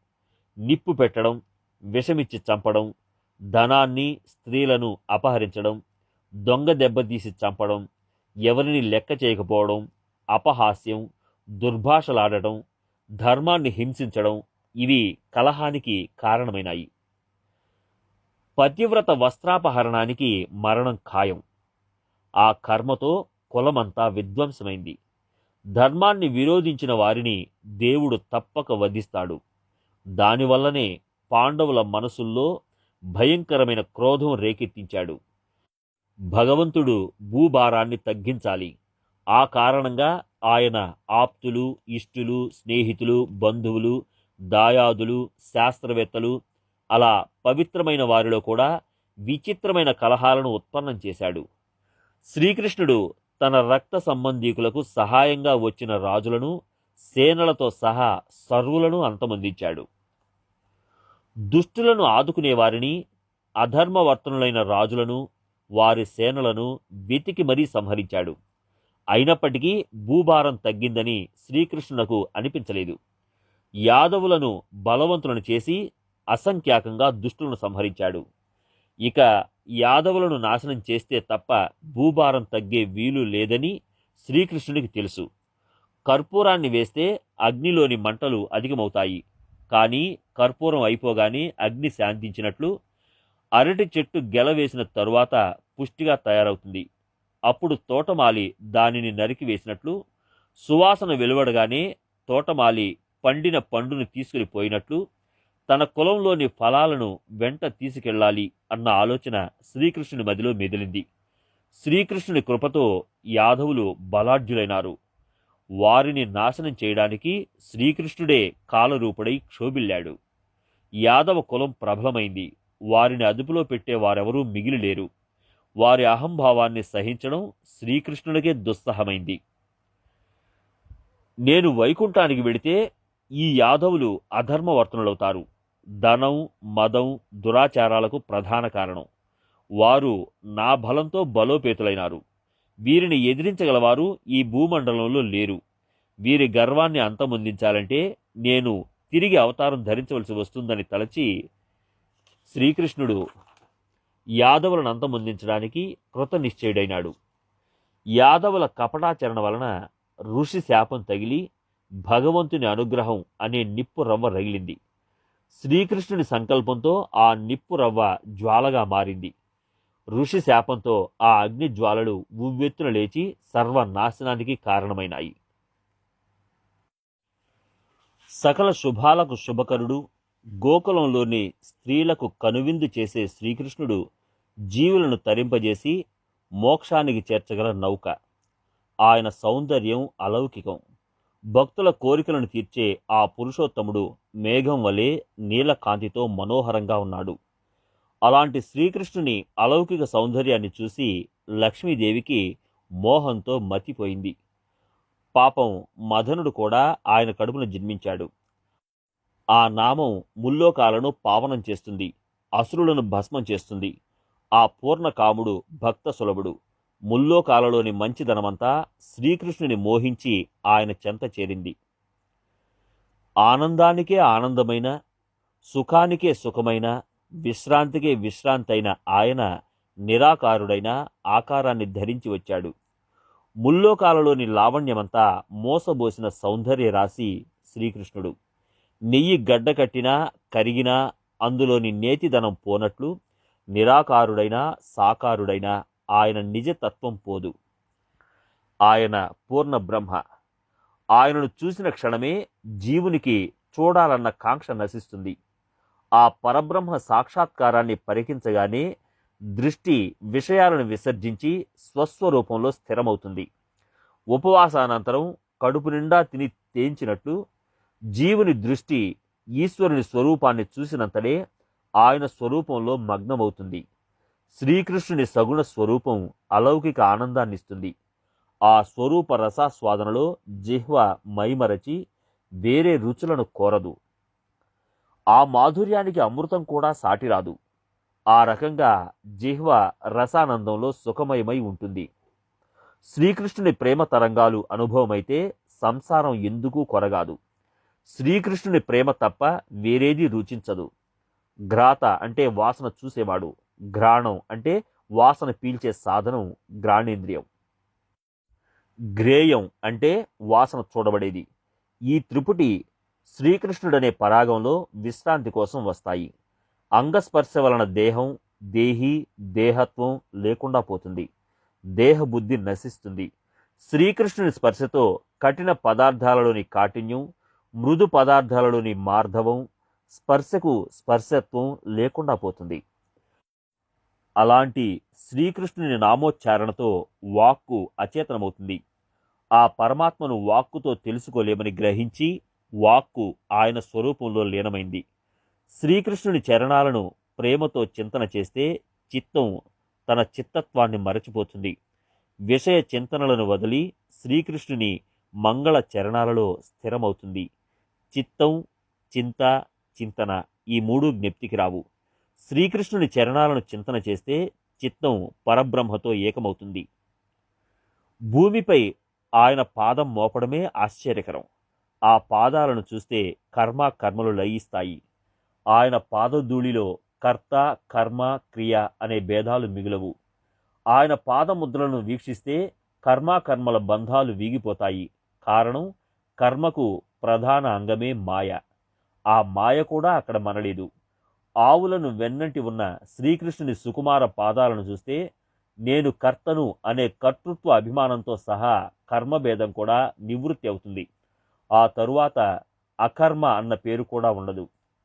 నిప్పు పెట్టడం, విషమిచ్చి చంపడం, ధనాన్ని స్త్రీలను అపహరించడం, దొంగ దెబ్బతీసి చంపడం, ఎవరిని లెక్క చేయకపోవడం, అపహాస్యం, దుర్భాషలాడటం, ధర్మాన్ని హింసించడం ఇవి కలహానికి కారణమైనాయి. పతివ్రత వస్త్రాపహరణానికి మరణం ఖాయం. ఆ కర్మతో కులమంతా విధ్వంసమైంది. ధర్మాన్ని విరోధించిన వారిని దేవుడు తప్పక వధిస్తాడు. దానివల్లనే పాండవుల మనసుల్లో భయంకరమైన క్రోధం రేకెత్తించాడు. భగవంతుడు భూభారాన్ని తగ్గించాలి. ఆ కారణంగా ఆయన ఆప్తులు, ఇష్టులు, స్నేహితులు, బంధువులు, దాయాదులు, శాస్త్రవేత్తలు, అలా పవిత్రమైన వారిలో కూడా విచిత్రమైన కలహాలను ఉత్పన్నం చేశాడు. శ్రీకృష్ణుడు తన రక్త సంబంధీకులకు సహాయంగా వచ్చిన రాజులను, సేనలతో సహా సర్వులను అంతమొందించాడు. దుష్టులను ఆదుకునేవారిని, అధర్మవర్తనులైన రాజులను, వారి సేనలను వెతికి మరీ సంహరించాడు. అయినప్పటికీ భూభారం తగ్గిందని శ్రీకృష్ణునకు అనిపించలేదు. యాదవులను బలవంతులను చేసి అసంఖ్యాకంగా దుష్టులను సంహరించాడు. ఇక యాదవులను నాశనం చేస్తే తప్ప భూభారం తగ్గే వీలు లేదని శ్రీకృష్ణునికి తెలుసు. కర్పూరాన్ని వేస్తే అగ్నిలోని మంటలు అధికమవుతాయి. కానీ కర్పూరం అయిపోగానే అగ్ని శాంతించినట్లు అరటి చెట్టు గెల వేసిన తరువాత పుష్టిగా తయారవుతుంది. అప్పుడు తోటమాలి దానిని నరికి వేసినట్లు, సువాసన వెలువడగానే తోటమాలి పండిన పండును తీసుకుని పోయినట్లు, తన కులంలోని ఫలాలను వెంట తీసుకెళ్లాలి అన్న ఆలోచన శ్రీకృష్ణుని మదిలో మెదిలింది. శ్రీకృష్ణుని కృపతో యాదవులు బలాఢ్యులైనారు. వారిని నాశనం చేయడానికి శ్రీకృష్ణుడే కాలరూపుడై క్షోభిల్లాడు. యాదవ కులం ప్రబలమైంది. వారిని అదుపులో పెట్టే వారెవరూ మిగిలిలేరు. వారి అహంభావాన్ని సహించడం శ్రీకృష్ణునికే దుస్సహమైంది. నేను వైకుంఠానికి వెళితే ఈ యాదవులు అధర్మవర్తనులవుతారు. ధనం, మదం, దురాచారాలకు ప్రధాన కారణం. వారు నా బలంతో బలోపేతులైనారు. వీరిని ఎదిరించగలవారు ఈ భూమండలంలో లేరు. వీరి గర్వాన్ని అంతమొందించాలంటే నేను తిరిగి అవతారం ధరించవలసి వస్తుందని తలచి శ్రీకృష్ణుడు యాదవులను అంతమొందించడానికి కృతనిశ్చయుడైనాడు. యాదవుల కపటాచరణ వలన ఋషి శాపం తగిలి భగవంతుని అనుగ్రహం అనే నిప్పు రవ్వ రగిలింది. శ్రీకృష్ణుని సంకల్పంతో ఆ నిప్పు రవ్వ జ్వాలగా మారింది. ఋషి శాపంతో ఆ అగ్ని జ్వాలలు ఉవ్వెత్తున లేచి సర్వనాశనానికి కారణమైనాయి. సకల శుభాలకు శుభకరుడు, గోకులంలోని స్త్రీలకు కనువిందు చేసే శ్రీకృష్ణుడు జీవులను తరింపజేసి మోక్షానికి చేర్చగల నౌక. ఆయన సౌందర్యం అలౌకికం. భక్తుల కోరికలను తీర్చే ఆ పురుషోత్తముడు మేఘం వలె నీలకాంతితో మనోహరంగా ఉన్నాడు. అలాంటి శ్రీకృష్ణుని అలౌకిక సౌందర్యాన్ని చూసి లక్ష్మీదేవికి మోహంతో మతిపోయింది. పాపం మదనుడు కూడా ఆయన కడుపున జన్మించాడు. ఆ నామం ముల్లోకాలను పావనం చేస్తుంది, అసురులను భస్మం చేస్తుంది. ఆ పూర్ణకాముడు భక్త సులభుడు. ముల్లోకాలలోని మంచిదనమంతా శ్రీకృష్ణుని మోహించి ఆయన చెంత చేరింది. ఆనందానికే ఆనందమైన, సుఖానికే సుఖమైన, విశ్రాంతికే విశ్రాంతైన ఆయన నిరాకారుడైన ఆకారాన్ని ధరించి వచ్చాడు. ముల్లోకాలలోని లావణ్యమంతా మోసబోసిన సౌందర్య రాశి శ్రీకృష్ణుడు. నెయ్యి గడ్డ కట్టినా కరిగినా అందులోని నేతిదనం పోనట్లు నిరాకారుడైన సాకారుడైన ఆయన నిజతత్వం పోదు. ఆయన పూర్ణ బ్రహ్మ. ఆయనను చూసిన క్షణమే జీవునికి చూడాలన్న కాంక్ష నశిస్తుంది. ఆ పరబ్రహ్మ సాక్షాత్కారాన్ని పరికించగానే దృష్టి విషయాలను విసర్జించి స్వస్వరూపంలో స్థిరమవుతుంది. ఉపవాసానంతరం కడుపు నిండా తిని తేంచినట్లు జీవుని దృష్టి ఈశ్వరుని స్వరూపాన్ని చూసినంతనే ఆయన స్వరూపంలో మగ్నమవుతుంది. శ్రీకృష్ణుని సగుణ స్వరూపం అలౌకిక ఆనందాన్నిస్తుంది. ఆ స్వరూప రసాస్వాదనలో జిహ్వ మైమరచి వేరే రుచులను కోరదు. ఆ మాధుర్యానికి అమృతం కూడా సాటిరాదు. ఆ రకంగా జిహ్వ రసానందంలో సుఖమయమై ఉంటుంది. శ్రీకృష్ణుని ప్రేమ తరంగాలు అనుభవమైతే సంసారం ఎందుకూ కొరగాదు. శ్రీకృష్ణుని ప్రేమ తప్ప వేరేది రుచించదు. ఘ్రాత అంటే వాసన చూసేవాడు. ఘ్రాణం అంటే వాసన పీల్చే సాధనం ఘ్రాణేంద్రియం. గ్రేయం అంటే వాసన చూడబడేది. ఈ త్రిపుటి శ్రీకృష్ణుడనే పరాగంలో విశ్రాంతి కోసం వస్తాయి. అంగస్పర్శ వలన దేహం, దేహి, దేహత్వం లేకుండా పోతుంది. దేహబుద్ధి నశిస్తుంది. శ్రీకృష్ణుని స్పర్శతో కఠిన పదార్థాలలోని కాఠిన్యం, మృదు పదార్థాలలోని మార్ధవం, స్పర్శకు స్పర్శత్వం లేకుండా పోతుంది. అలాంటి శ్రీకృష్ణుని నామోచ్చారణతో వాక్కు అచేతనమవుతుంది. ఆ పరమాత్మను వాక్కుతో తెలుసుకోలేమని గ్రహించి వాక్కు ఆయన స్వరూపంలో లీనమైంది. శ్రీకృష్ణుని చరణాలను ప్రేమతో చింతన చేస్తే చిత్తం తన చిత్తత్వాన్ని మరచిపోతుంది. విషయ చింతనలను వదిలి శ్రీకృష్ణుని మంగళ చరణాలలో స్థిరమవుతుంది. చిత్తం, చింత, చింతన ఈ మూడు జ్ఞప్తికి రావు. శ్రీకృష్ణుని చరణాలను చింతన చేస్తే చిత్తం పరబ్రహ్మతో ఏకమవుతుంది. భూమిపై ఆయన పాదం మోపడమే ఆశ్చర్యకరం. ఆ పాదాలను చూస్తే కర్మలు లయిస్తాయి. ఆయన పాదధూళిలో కర్త, కర్మ, క్రియ అనే భేదాలు మిగులవు. ఆయన పాదముద్రలను వీక్షిస్తే కర్మల బంధాలు వీగిపోతాయి. కారణం, కర్మకు ప్రధాన అంగమే మాయ. ఆ మాయ కూడా అక్కడ మనలేదు. ఆవులను వెన్నంటి ఉన్న శ్రీకృష్ణుని సుకుమార పాదాలను చూస్తే నేను కర్తను అనే కర్తృత్వ అభిమానంతో సహా కర్మభేదం కూడా నివృత్తి అవుతుంది. ఆ తరువాత అకర్మ అన్న పేరు కూడా ఉండదు.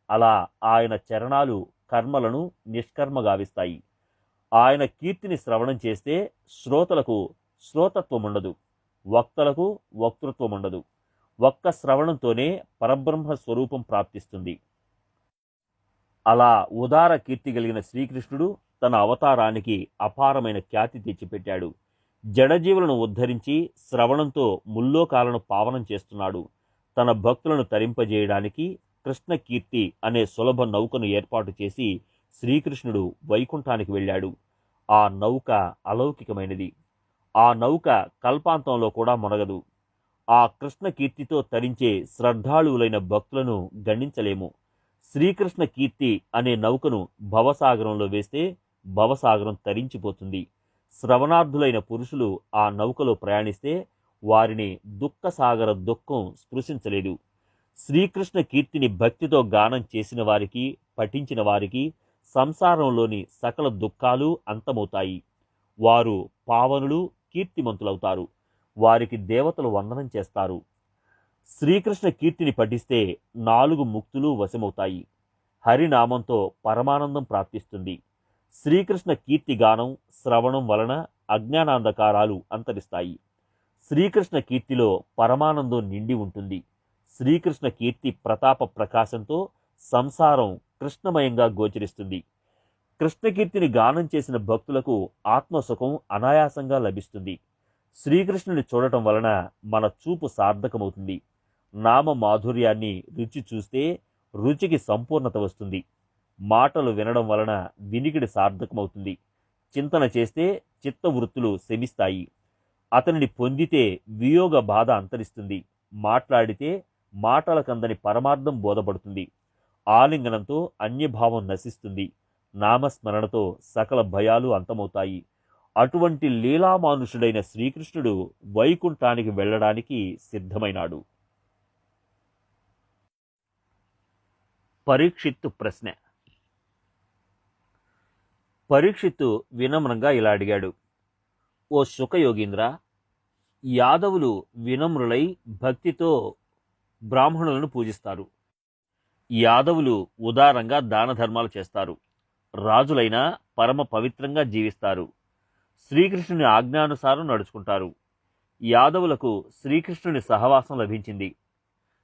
అలా ఆయన చరణాలు కర్మలను నిష్కర్మ గావిస్తాయి. ఆయన కీర్తిని శ్రవణం చేస్తే శ్రోతలకు శ్రోతత్వం ఉండదు, వక్తలకు వక్తృత్వం ఉండదు. ఒక్క శ్రవణంతోనే పరబ్రహ్మ స్వరూపం ప్రాప్తిస్తుంది. అలా ఉదార కీర్తి కలిగిన శ్రీకృష్ణుడు తన అవతారానికి అపారమైన ఖ్యాతి తెచ్చిపెట్టాడు. జడజీవులను ఉద్ధరించి శ్రవణంతో ముల్లోకాలను పావనం చేస్తున్నాడు. తన భక్తులను తరింపజేయడానికి కృష్ణ కీర్తి అనే సులభ నౌకను ఏర్పాటు చేసి శ్రీకృష్ణుడు వైకుంఠానికి వెళ్ళాడు. ఆ నౌక అలౌకికమైనది. ఆ నౌక కల్పాంతంలో కూడా మునగదు. ఆ కృష్ణ కీర్తితో తరించే శ్రద్ధాళువులైన భక్తులను గణించలేము. శ్రీకృష్ణ కీర్తి అనే నౌకను భవసాగరంలో వేస్తే భవసాగరం తరించిపోతుంది. శ్రవణార్థులైన పురుషులు ఆ నౌకలో ప్రయాణిస్తే వారిని దుఃఖసాగర దుఃఖం స్పృశించలేదు. శ్రీకృష్ణ కీర్తిని భక్తితో గానం చేసిన వారికి, పఠించిన వారికి సంసారంలోని సకల దుఃఖాలు అంతమవుతాయి. వారు పావనులు, కీర్తిమంతులవుతారు. వారికి దేవతలు వందనం చేస్తారు. శ్రీకృష్ణ కీర్తిని పఠిస్తే 4 ముక్తులు వశమవుతాయి. హరినామంతో పరమానందం ప్రాప్తిస్తుంది. శ్రీకృష్ణ కీర్తి గానం, శ్రవణం వలన అజ్ఞానాంధకారాలు అంతరిస్తాయి. శ్రీకృష్ణ కీర్తిలో పరమానందం నిండి ఉంటుంది. శ్రీకృష్ణ కీర్తి ప్రతాప ప్రకాశంతో సంసారం కృష్ణమయంగా గోచరిస్తుంది. కృష్ణకీర్తిని గానం చేసిన భక్తులకు ఆత్మసుఖం అనాయాసంగా లభిస్తుంది. శ్రీకృష్ణుని చూడటం వలన మన చూపు సార్థకమవుతుంది. నామ మాధుర్యాన్ని రుచి చూస్తే రుచికి సంపూర్ణత వస్తుంది. మాటలు వినడం వలన వినికిడి సార్థకమవుతుంది. చింతన చేస్తే చిత్తవృత్తులు శమిస్తాయి. అతనిని పొందితే వియోగ బాధ అంతరిస్తుంది. మాట్లాడితే మాటలకందని పరమార్థం బోధపడుతుంది. ఆలింగనంతో అన్యభావం నశిస్తుంది. నామస్మరణతో సకల భయాలు అంతమవుతాయి. అటువంటి లీలామానుషుడైన శ్రీకృష్ణుడు వైకుంఠానికి వెళ్ళడానికి సిద్ధమైనాడు. పరీక్షిత్తు ప్రశ్న. పరీక్షిత్తు వినమ్రంగా ఇలా అడిగాడు: ఓ శుకయోగీంద్ర, యాదవులు వినమ్రులై భక్తితో బ్రాహ్మణులను పూజిస్తారు. యాదవులు ఉదారంగా దాన ధర్మాలు చేస్తారు. రాజులైనా పరమ పవిత్రంగా జీవిస్తారు. శ్రీకృష్ణుని ఆజ్ఞానుసారం నడుచుకుంటారు. యాదవులకు శ్రీకృష్ణుని సహవాసం లభించింది.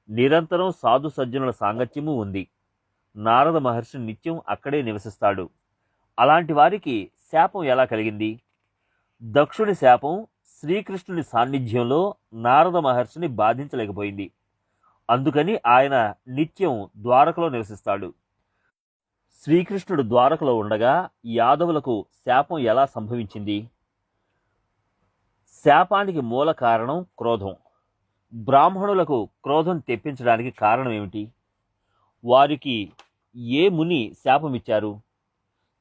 నిరంతరం సాధు సజ్జనుల సాంగత్యము ఉంది. నారద మహర్షి నిత్యం అక్కడే నివసిస్తాడు. అలాంటి వారికి శాపం ఎలా కలిగింది? దక్షుని శాపం శ్రీకృష్ణుని సాన్నిధ్యంలో నారద మహర్షిని బాధించలేకపోయింది. అందుకని ఆయన నిత్యం ద్వారకలో నివసిస్తాడు. శ్రీకృష్ణుడు ద్వారకలో ఉండగా యాదవులకు శాపం ఎలా సంభవించింది? శాపానికి మూల కారణం క్రోధం. బ్రాహ్మణులకు క్రోధం తెప్పించడానికి కారణం ఏమిటి? వారికి ఏ ముని శాపమిచ్చారు?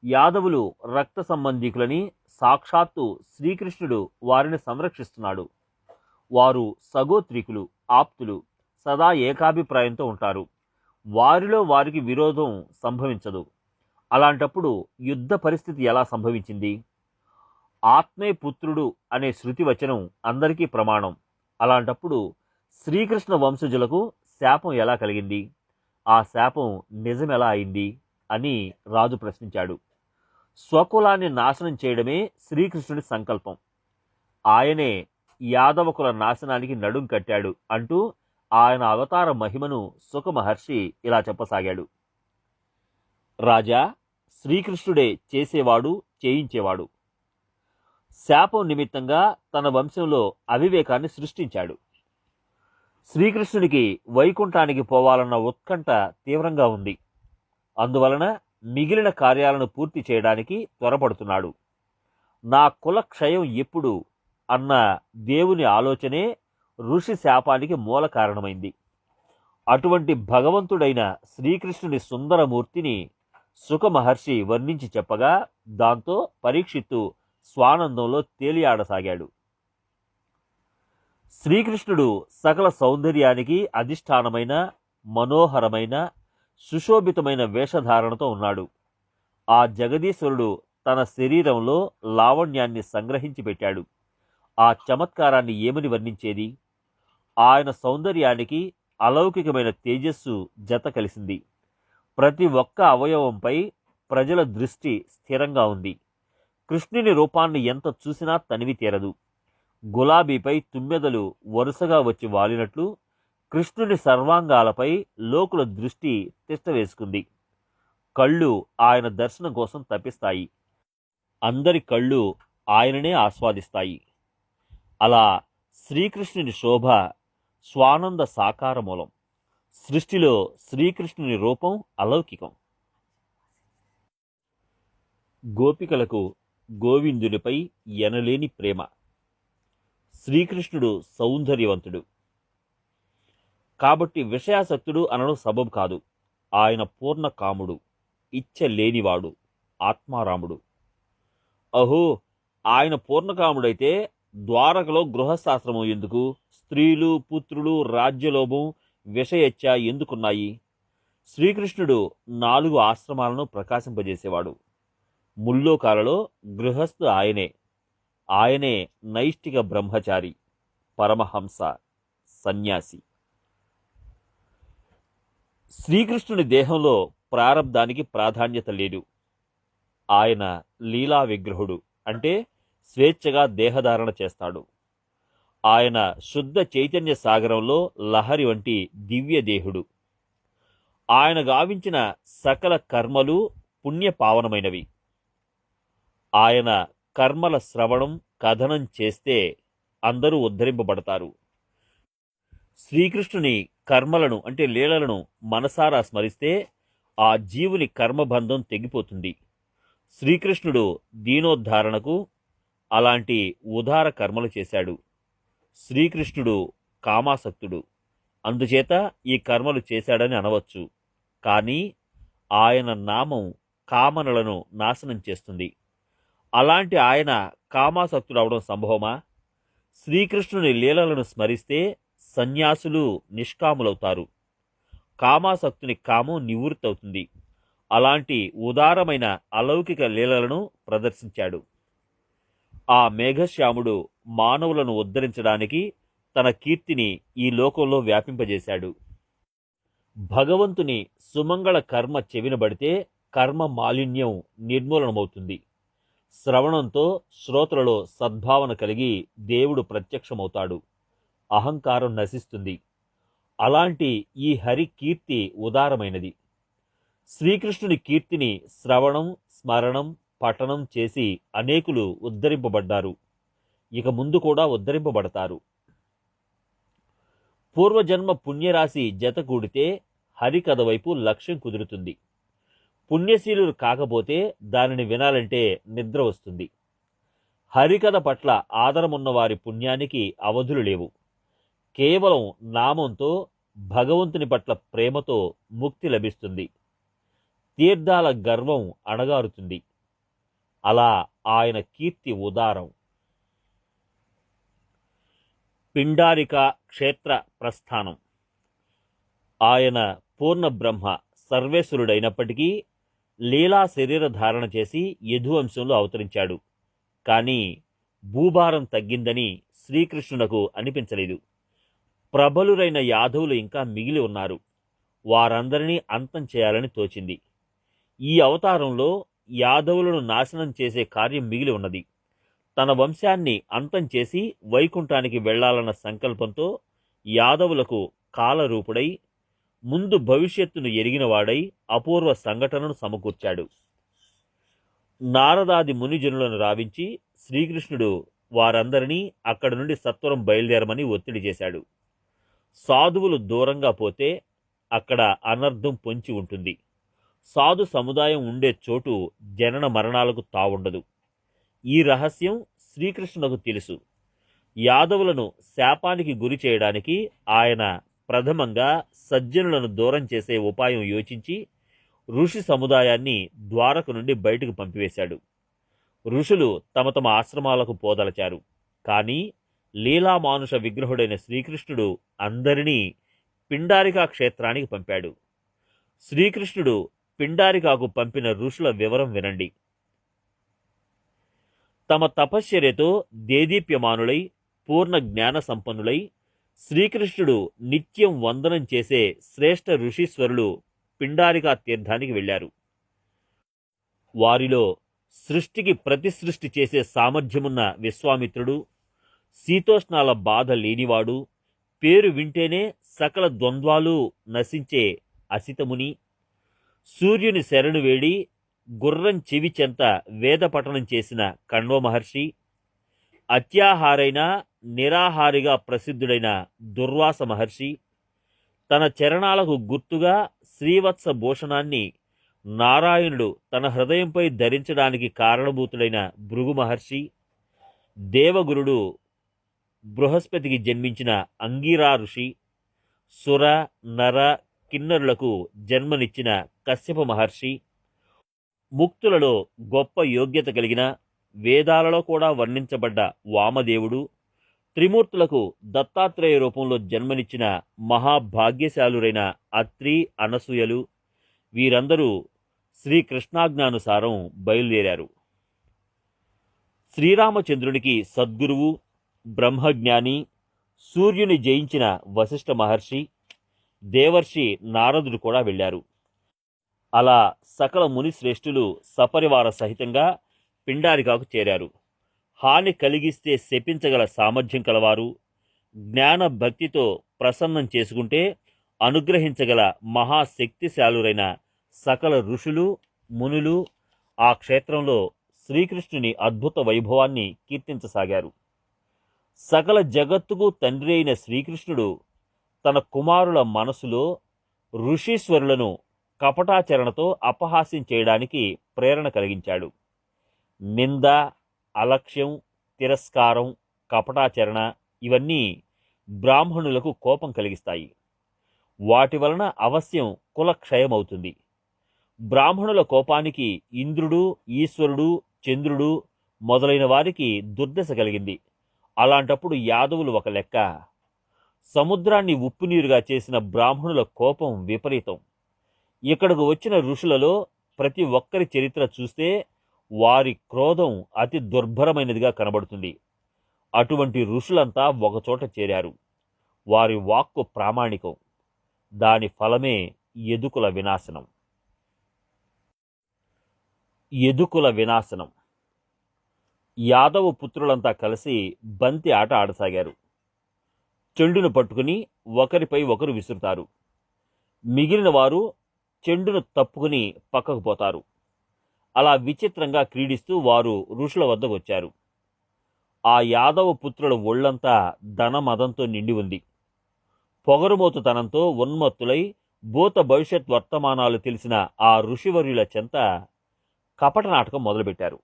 యాదవులు రక్త సంబంధికులని సాక్షాత్తు శ్రీకృష్ణుడు వారిని సంరక్షిస్తున్నాడు. వారు సగోత్రికులు, ఆప్తులు, సదా ఏకాభిప్రాయంతో ఉంటారు. వారిలో వారికి విరోధం సంభవించదు. అలాంటప్పుడు యుద్ధ పరిస్థితి ఎలా సంభవించింది? ఆత్మే పుత్రుడు అనే శృతి వచనం అందరికీ ప్రమాణం. అలాంటప్పుడు శ్రీకృష్ణ వంశజులకు శాపం ఎలా కలిగింది? ఆ శాపం నిజమెలా అయింది అని రాజు ప్రశ్నించాడు. స్వకులాన్ని నాశనం చేయడమే శ్రీకృష్ణుడి సంకల్పం. ఆయనే యాదవకుల నాశనానికి నడుం కట్టాడు అంటూ ఆయన అవతార మహిమను సుఖ మహర్షి ఇలా చెప్పసాగాడు. రాజా, శ్రీకృష్ణుడే చేసేవాడు, చేయించేవాడు. శాపం నిమిత్తంగా తన వంశంలో అవివేకాన్ని సృష్టించాడు. శ్రీకృష్ణునికి వైకుంఠానికి పోవాలన్న ఉత్కంఠ తీవ్రంగా ఉంది. అందువలన మిగిలిన కార్యాలను పూర్తి చేయడానికి త్వరపడుతున్నాడు. నా కుల క్షయం ఎప్పుడు అన్న దేవుని ఆలోచనే ఋషి శాపానికి మూల కారణమైంది. అటువంటి భగవంతుడైన శ్రీకృష్ణుని సుందరమూర్తిని సుఖ మహర్షి వర్ణించి చెప్పగా దాంతో పరీక్షిత్తు స్వానందంలో తేలియాడసాగాడు. శ్రీకృష్ణుడు సకల సౌందర్యానికి అధిష్టానమైన మనోహరమైన సుశోభితమైన వేషధారణతో ఉన్నాడు. ఆ జగదీశ్వరుడు తన శరీరంలో లావణ్యాన్ని సంగ్రహించి పెట్టాడు. ఆ చమత్కారాన్ని ఏమని వర్ణించేది? ఆయన సౌందర్యానికి అలౌకికమైన తేజస్సు జత కలిసింది. ప్రతి ఒక్క అవయవంపై ప్రజల దృష్టి స్థిరంగా ఉంది. కృష్ణుని రూపాన్ని ఎంత చూసినా తనివి తీరదు. గులాబీపై తుమ్మెదలు వరుసగా వచ్చి వాలినట్లు కృష్ణుని సర్వాంగాలపై లోకుల దృష్టి తిష్టవేసుకుంది. కళ్ళు ఆయన దర్శనం కోసం తప్పిస్తాయి. అందరి కళ్ళు ఆయననే ఆస్వాదిస్తాయి. అలా శ్రీకృష్ణుని శోభ స్వానంద సాకారమూలం. సృష్టిలో శ్రీకృష్ణుని రూపం అలౌకికం. గోపికలకు గోవిందునిపై ఎనలేని ప్రేమ. శ్రీకృష్ణుడు సౌందర్యవంతుడు కాబట్టి విషయాసక్తుడు అనడం సబబు కాదు. ఆయన పూర్ణ కాముడు, ఇచ్చ లేనివాడు, ఆత్మారాముడు. అహో, ఆయన పూర్ణకాముడైతే ద్వారకలో గృహశాస్త్రము ఎందుకు? స్త్రీలు, పుత్రులు, రాజ్యలోభం, విషయచ్చ ఎందుకున్నాయి? శ్రీకృష్ణుడు 4 ఆశ్రమాలను ప్రకాశింపజేసేవాడు. ముల్లోకాలలో గృహస్థు ఆయనే. ఆయనే నైష్టిక బ్రహ్మచారి, పరమహంస, సన్యాసి. శ్రీకృష్ణుని దేహంలో ప్రారబ్ధానికి ప్రాధాన్యత లేదు. ఆయన లీలా విగ్రహుడు, అంటే స్వేచ్ఛగా దేహధారణ చేస్తాడు. ఆయన శుద్ధ చైతన్య సాగరంలో లహరి వంటి దివ్య దేహుడు. ఆయన గావించిన సకల కర్మలు పుణ్యపావనమైనవి. ఆయన కర్మల శ్రవణం, కథనం చేస్తే అందరూ ఉద్ధరింపబడతారు. శ్రీకృష్ణుని కర్మలను అంటే లీలలను మనసారా స్మరిస్తే ఆ జీవుని కర్మబంధం తెగిపోతుంది. శ్రీకృష్ణుడు దీనోద్ధారణకు అలాంటి ఉదార కర్మలు చేశాడు. శ్రీకృష్ణుడు కామాసక్తుడు, అందుచేత ఈ కర్మలు చేశాడని అనవచ్చు. కానీ ఆయన నామం కామనలను నాశనం చేస్తుంది. అలాంటి ఆయన కామాసక్తుడవడం సంభవమా? శ్రీకృష్ణుని లీలలను స్మరిస్తే సన్యాసులు నిష్కాములవుతారు. కామాసక్తుని కామం నివృత్తవుతుంది. అలాంటి ఉదారమైన అలౌకిక లీలలను ప్రదర్శించాడు. ఆ మేఘశ్యాముడు మానవులను ఉద్ధరించడానికి తన కీర్తిని ఈ లోకంలో వ్యాపింపజేశాడు. భగవంతుని సుమంగళ కర్మ చెవినబడితే కర్మ మాలిన్యం నిర్మూలనమవుతుంది. శ్రవణంతో శ్రోతలలో సద్భావన కలిగి దేవుడు ప్రత్యక్షమవుతాడు. అహంకారం నశిస్తుంది. అలాంటి ఈ హరి కీర్తి ఉదారమైనది. శ్రీకృష్ణుని కీర్తిని శ్రవణం, స్మరణం, పఠనం చేసి అనేకులు ఉద్ధరింపబడ్డారు. ఇక ముందు కూడా ఉద్ధరింపబడతారు. పూర్వజన్మ పుణ్యరాశి జతకూడితే హరికథ వైపు లక్ష్యం కుదురుతుంది. పుణ్యశీలురు కాకపోతే దానిని వినాలంటే నిద్ర వస్తుంది. హరికథ పట్ల ఆదరమున్న వారి పుణ్యానికి అవధులు లేవు. కేవలం నామంతో భగవంతుని పట్ల ప్రేమతో ముక్తి లభిస్తుంది. తీర్థాల గర్వం అణగారుతుంది. అలా ఆయన కీర్తి ఉదారం. పిండారిక క్షేత్ర ప్రస్థానం. ఆయన పూర్ణ బ్రహ్మ సర్వేశ్వరుడైనప్పటికీ లీలా శరీర ధారణ చేసి యదువంశంలో అవతరించాడు. కానీ భూభారం తగ్గిందని శ్రీకృష్ణునకు అనిపించలేదు. ప్రబలురైన యాదవులు ఇంకా మిగిలి ఉన్నారు. వారందరినీ అంతం చేయాలని తోచింది. ఈ అవతారంలో యాదవులను నాశనం చేసే కార్యం మిగిలి ఉన్నది. తన వంశాన్ని అంతం చేసి వైకుంఠానికి వెళ్లాలన్న సంకల్పంతో యాదవులకు కాలరూపుడై ముందు భవిష్యత్తును ఎరిగినవాడై అపూర్వ సంఘటనను సమకూర్చాడు. నారదాది మునిజనులను రావించి శ్రీకృష్ణుడు వారందరినీ అక్కడి నుండి సత్వరం బయలుదేరమని ఒత్తిడి చేశాడు. సాధువులు దూరంగా పోతే అక్కడ అనర్థం పొంచి ఉంటుంది. సాధు సముదాయం ఉండే చోటు జనన మరణాలకు తావుండదు. ఈ రహస్యం శ్రీకృష్ణునకు తెలుసు. యాదవులను శాపానికి గురి చేయడానికి ఆయన ప్రథమంగా సజ్జనులను దూరం చేసే ఉపాయం యోచించి ఋషి సముదాయాన్ని ద్వారకు నుండి బయటకు పంపివేశాడు. ఋషులు తమ తమ ఆశ్రమాలకు పోదలచారు. కానీ లీలామానుష విగ్రహుడైన శ్రీకృష్ణుడు అందరినీ పిండారికా క్షేత్రానికి పంపాడు. శ్రీకృష్ణుడు పిండారికాకు పంపిన ఋషుల వివరం వినండి. తమ తపశ్చర్యతో దేదీప్యమానులై పూర్ణ జ్ఞాన సంపన్నులై శ్రీకృష్ణుడు నిత్యం వందనం చేసే శ్రేష్ఠ ఋషీశ్వరులు పిండారికా తీర్థానికి వెళ్ళారు. వారిలో సృష్టికి ప్రతిసృష్టి చేసే సామర్థ్యమున్న విశ్వామిత్రుడు, శీతోష్ణాల బాధ లేనివాడు, పేరు వింటేనే సకల ద్వంద్వాలు నశించే అసితముని, సూర్యుని శరణు వేడి గుర్రం చెవి చెంత వేద పఠనం చేసిన కణ్వ మహర్షి, అత్యాహారైన నిరాహారిగా ప్రసిద్ధుడైన దుర్వాస మహర్షి, తన చరణాలకు గుర్తుగా శ్రీవత్స భూషణాన్ని నారాయణుడు తన హృదయంపై ధరించడానికి కారణభూతుడైన భృగు మహర్షి, దేవగురుడు బృహస్పతికి జన్మించిన అంగీరా ఋషి, సుర నర కిన్నరులకు జన్మనిచ్చిన కశ్యప మహర్షి, ముక్తులలో గొప్ప యోగ్యత కలిగిన వేదాలలో కూడా వర్ణించబడ్డ వామదేవుడు, త్రిమూర్తులకు దత్తాత్రేయ రూపంలో జన్మనిచ్చిన మహాభాగ్యశాలురైన అత్రి అనసూయలు, వీరందరూ శ్రీకృష్ణాజ్ఞానుసారం బయలుదేరారు. శ్రీరామచంద్రునికి సద్గురువు, బ్రహ్మజ్ఞాని, సూర్యుని జయించిన వశిష్ఠ మహర్షి, దేవర్షి నారదుడు కూడా వెళ్ళారు. అలా సకల మునిశ్రేష్ఠులు సపరివార సహితంగా పిండారికాకు చేరారు. హాని కలిగిస్తే శపించగల సామర్థ్యం కలవారు, జ్ఞాన భక్తితో ప్రసన్నం చేసుకుంటే అనుగ్రహించగల మహాశక్తిశాలురైన సకల ఋషులు మునులు ఆ క్షేత్రంలో శ్రీకృష్ణుని అద్భుత వైభవాన్ని కీర్తించసాగారు. సకల జగత్తుకు తండ్రి అయిన శ్రీకృష్ణుడు తన కుమారుల మనసులో ఋషీశ్వరులను కపటాచరణతో అపహాస్యం చేయడానికి ప్రేరణ కలిగించాడు. నింద, అలక్ష్యం, తిరస్కారం, కపటాచరణ ఇవన్నీ బ్రాహ్మణులకు కోపం కలిగిస్తాయి. వాటి వలన అవశ్యం కులక్షయమవుతుంది. బ్రాహ్మణుల కోపానికి ఇంద్రుడు, ఈశ్వరుడు, చంద్రుడు మొదలైన వారికి దుర్దశ కలిగింది. అలాంటప్పుడు యాదవులు ఒక లెక్క. సముద్రాన్ని ఉప్పునీరుగా చేసిన బ్రాహ్మణుల కోపం విపరీతం. ఇక్కడకు వచ్చిన ఋషులలో ప్రతి ఒక్కరి చరిత్ర చూస్తే వారి క్రోధం అతి దుర్భరమైనదిగా కనబడుతుంది. అటువంటి ఋషులంతా ఒకచోట చేరారు. వారి వాక్కు ప్రామాణికం. దాని ఫలమే యదుకుల వినాశనం. యదుకుల వినాశనం. యాదవ పుత్రులంతా కలిసి బంతి ఆట ఆడసాగారు. చెండును పట్టుకుని ఒకరిపై ఒకరు విసురుతారు. మిగిలిన వారు చెండును తప్పుకుని పక్కకు పోతారు. అలా విచిత్రంగా క్రీడిస్తూ వారు ఋషుల వద్దకు వచ్చారు. ఆ యాదవ పుత్రుల ఒళ్లంతా ధనమదంతో నిండి ఉంది. పొగరుమోతుతనంతో ఉన్మత్తులై భూత భవిష్యత్ వర్తమానాలు తెలిసిన ఆ ఋషివర్యుల చెంత కపట నాటకం మొదలుపెట్టారు.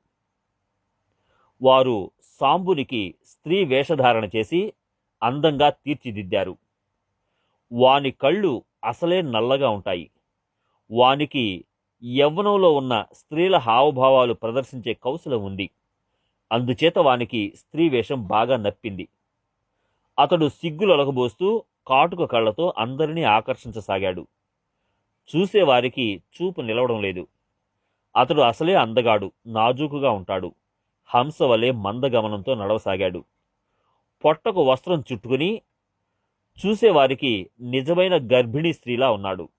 వారు సాంబునికి స్త్రీ వేషధారణ చేసి అందంగా తీర్చిదిద్దారు. వాని కళ్ళు అసలే నల్లగా ఉంటాయి. వానికి యవ్వనంలో ఉన్న స్త్రీల హావభావాలు ప్రదర్శించే కౌశలం ఉంది. అందుచేత వానికి స్త్రీ వేషం బాగా నప్పింది. అతడు సిగ్గులొలకబోస్తూ కాటుక కళ్లతో అందరినీ ఆకర్షించసాగాడు. చూసేవారికి చూపు నిలవడం లేదు. అతడు అసలే అందగాడు, నాజూకుగా ఉంటాడు. హంస వలె మందగమనంతో నడవసాగాడు. పొట్టకు వస్త్రం చుట్టుకుని చూసేవారికి నిజమైన గర్భిణీ స్త్రీలా ఉన్నాడు.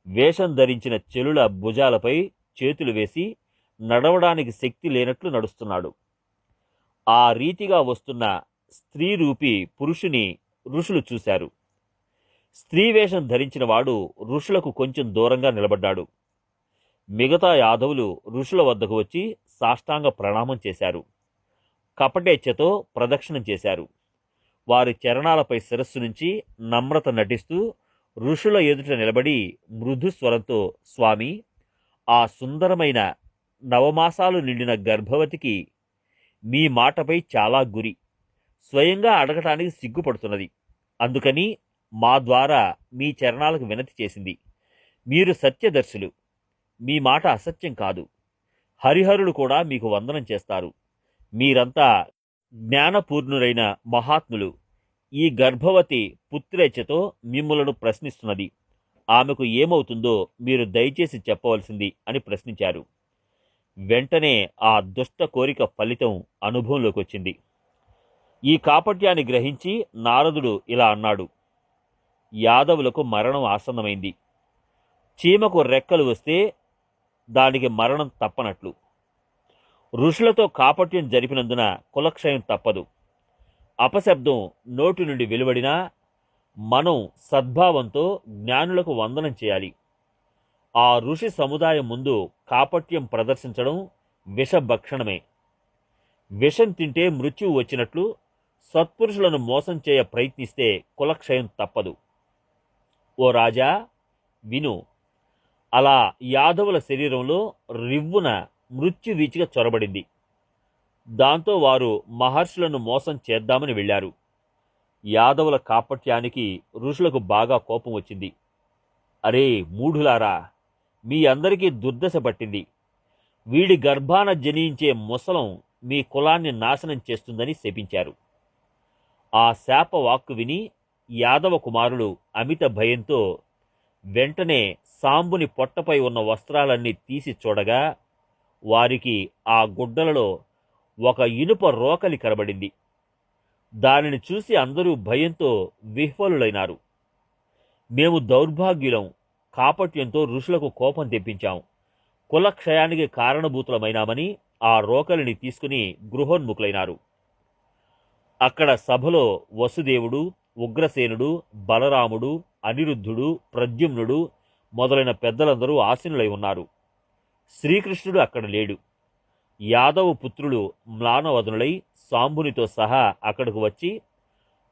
వేషం ధరించిన చెలుల భుజాలపై చేతులు వేసి నడవడానికి శక్తి లేనట్లు నడుస్తున్నాడు. ఆ రీతిగా వస్తున్న స్త్రీ రూపి పురుషుని ఋషులు చూశారు. స్త్రీ వేషం ధరించిన వాడు ఋషులకు కొంచెం దూరంగా నిలబడ్డాడు. మిగతా యాదవులు ఋషుల వద్దకు వచ్చి సాష్టాంగ ప్రణామం చేశారు. కపటేచ్ఛతో ప్రదక్షిణం చేశారు. వారి చరణాలపై శిరస్సు నుంచి నమ్రత నటిస్తూ ఋషుల ఎదుట నిలబడి మృదు స్వరంతో, స్వామి, ఆ సుందరమైన నవమాసాలు నిండిన గర్భవతికి మీ మాటపై చాలా గురి, స్వయంగా అడగటానికి సిగ్గుపడుతున్నది. అందుకని మా ద్వారా మీ చరణాలకు వినతి చేసింది. మీరు సత్యదర్శులు, మీ మాట అసత్యం కాదు. హరిహరులు కూడా మీకు వందనం చేస్తారు. మీరంతా జ్ఞానపూర్ణులైన మహాత్ములు. ఈ గర్భవతి పుత్రేచ్ఛతో మిమ్ములను ప్రశ్నిస్తున్నది. ఆమెకు ఏమవుతుందో మీరు దయచేసి చెప్పవలసింది అని ప్రశ్నించారు. వెంటనే ఆ దుష్ట కోరిక ఫలితం అనుభవంలోకి వచ్చింది. ఈ కాపట్యాన్ని గ్రహించి నారదుడు ఇలా అన్నాడు: యాదవులకు మరణం ఆసన్నమైంది. చీమకు రెక్కలు వస్తే దానికి మరణం తప్పనట్లు. ఋషులతో కాపట్యం జరిపినందున కులక్షయం తప్పదు. అపశబ్దం నోటి నుండి వెలువడినా మనం సద్భావంతో జ్ఞానులకు వందనం చేయాలి. ఆ ఋషి సముదాయం ముందు కాపట్యం ప్రదర్శించడం విషభక్షణమే. విషం తింటే మృత్యువు వచ్చినట్లు సత్పురుషులను మోసం చేయ ప్రయత్నిస్తే కులక్షయం తప్పదు. ఓ రాజా, విను. అలా యాదవుల శరీరంలో రివ్వున మృత్యువీచిక చొరబడింది. దాంతో వారు మహర్షులను మోసం చేద్దామని వెళ్ళారు. యాదవుల కాపట్యానికి ఋషులకు బాగా కోపం వచ్చింది. అరే మూఢులారా, మీ అందరికీ దుర్దశ పట్టింది. వీడి గర్భాన జనించే ముసలం మీ కులాన్ని నాశనం చేస్తుందని శపించారు. ఆ శాప వాక్కు విని యాదవ కుమారులు అమిత భయంతో వెంటనే సాంబుని పొట్టపై ఉన్న వస్త్రాలన్నీ తీసి చూడగా వారికి ఆ గుడ్డలలో ఒక ఇనుప రోకలి కనబడింది. దానిని చూసి అందరూ భయంతో విహ్వలులైనారు. మేము దౌర్భాగ్యులం, కాపట్యంతో ఋషులకు కోపం తెప్పించాం, కులక్షయానికి కారణభూతులమైనామని ఆ రోకలిని తీసుకుని గృహోన్ముఖులైనారు. అక్కడ సభలో వసుదేవుడు, ఉగ్రసేనుడు, బలరాముడు, అనిరుద్ధుడు, ప్రద్యుమ్నుడు మొదలైన పెద్దలందరూ ఆసీనులై ఉన్నారు. శ్రీకృష్ణుడు అక్కడ లేడు. యాదవ పుత్రులు మ్లానవదనులై సాంబునితో సహా అక్కడకు వచ్చి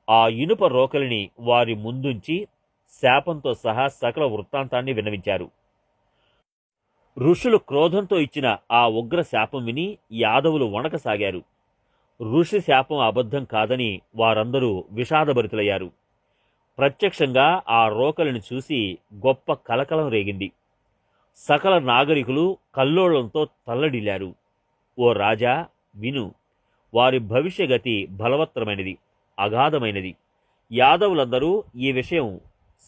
ఆ ఇనుప రోకలిని వారి ముందుంచి శాపంతో సహా సకల వృత్తాంతాన్ని విన్నవించారు. ఋషులు క్రోధంతో ఇచ్చిన ఆ ఉగ్ర శాపం విని యాదవులు వణకసాగారు. ఋషి శాపం అబద్ధం కాదని వారందరూ విషాదభరితులయ్యారు. ప్రత్యక్షంగా ఆ రోకలిని చూసి గొప్ప కలకలం రేగింది. సకల నాగరికులు కల్లోళంతో తల్లడిల్లారు. ఓ రాజా, విను. వారి భవిష్యగతి బలవత్తరమైనది, అగాధమైనది. యాదవులందరూ ఈ విషయం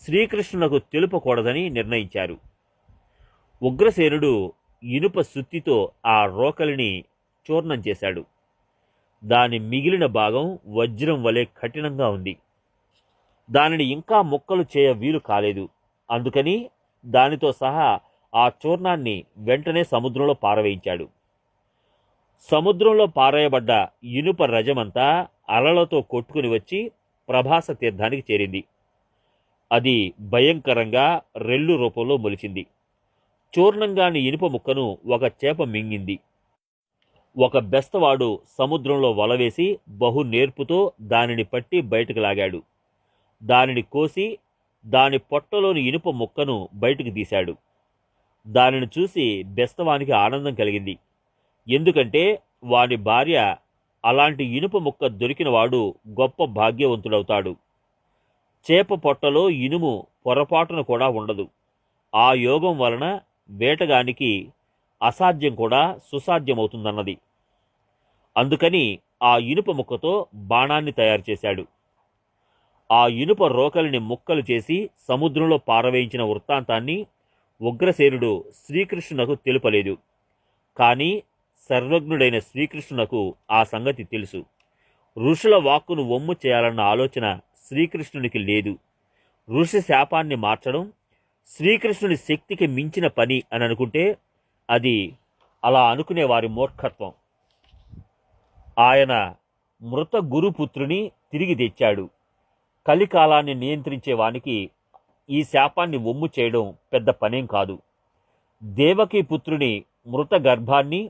శ్రీకృష్ణునకు తెలుపకూడదని నిర్ణయించారు. ఉగ్రసేనుడు ఇనుప సుత్తితో ఆ రోకలిని చూర్ణం చేశాడు. దాని మిగిలిన భాగం వజ్రం వలె కఠినంగా ఉంది. దానిని ఇంకా ముక్కలు చేయ వీలు కాలేదు. అందుకని దానితో సహా ఆ చూర్ణాన్ని వెంటనే సముద్రంలో పారవేయించాడు. సముద్రంలో పారేయబడ్డ ఇనుప రజమంతా అలలతో కొట్టుకుని వచ్చి ప్రభాస తీర్థానికి చేరింది. అది భయంకరంగా రెల్లు రూపంలో మొలిచింది. చూర్ణంగాని ఇనుప ముక్కను ఒక చేప మింగింది. ఒక బెస్తవాడు సముద్రంలో వలవేసి బహు నేర్పుతో దానిని పట్టి బయటకు లాగాడు. దానిని కోసి దాని పొట్టలోని ఇనుప ముక్కను బయటకు తీశాడు. దానిని చూసి బెస్తవానికి ఆనందం కలిగింది. ఎందుకంటే వాని భార్య అలాంటి ఇనుప ముక్క దొరికినవాడు గొప్ప భాగ్యవంతుడవుతాడు. చేప పొట్టలో ఇనుము పొరపాటున కూడా ఉండదు. ఆ యోగం వలన వేటగానికి అసాధ్యం కూడా సుసాధ్యమవుతుందన్నది. అందుకని ఆ ఇనుప ముక్కతో బాణాన్ని తయారు చేశాడు. ఆ ఇనుప రోకలిని ముక్కలు చేసి సముద్రంలో పారవేయించిన వృత్తాంతాన్ని ఉగ్రసేనుడు శ్రీకృష్ణునకు తెలుపలేదు. కానీ సర్వజ్ఞుడైన శ్రీకృష్ణునకు ఆ సంగతి తెలుసు. ఋషుల వాక్కును వమ్ము చేయాలన్న ఆలోచన శ్రీకృష్ణునికి లేదు. ఋషి శాపాన్ని మార్చడం శ్రీకృష్ణుని శక్తికి మించిన పని అని అనుకుంటే అది అలా అనుకునే వారి మూర్ఖత్వం. ఆయన మృత గురుపుత్రుని తిరిగి తెచ్చాడు. కలికాలాన్ని నియంత్రించే వానికి ఈ శాపాన్ని ఒమ్ము చేయడం పెద్ద పనేం కాదు. దేవకీ పుత్రుని మృత గర్భాన్ని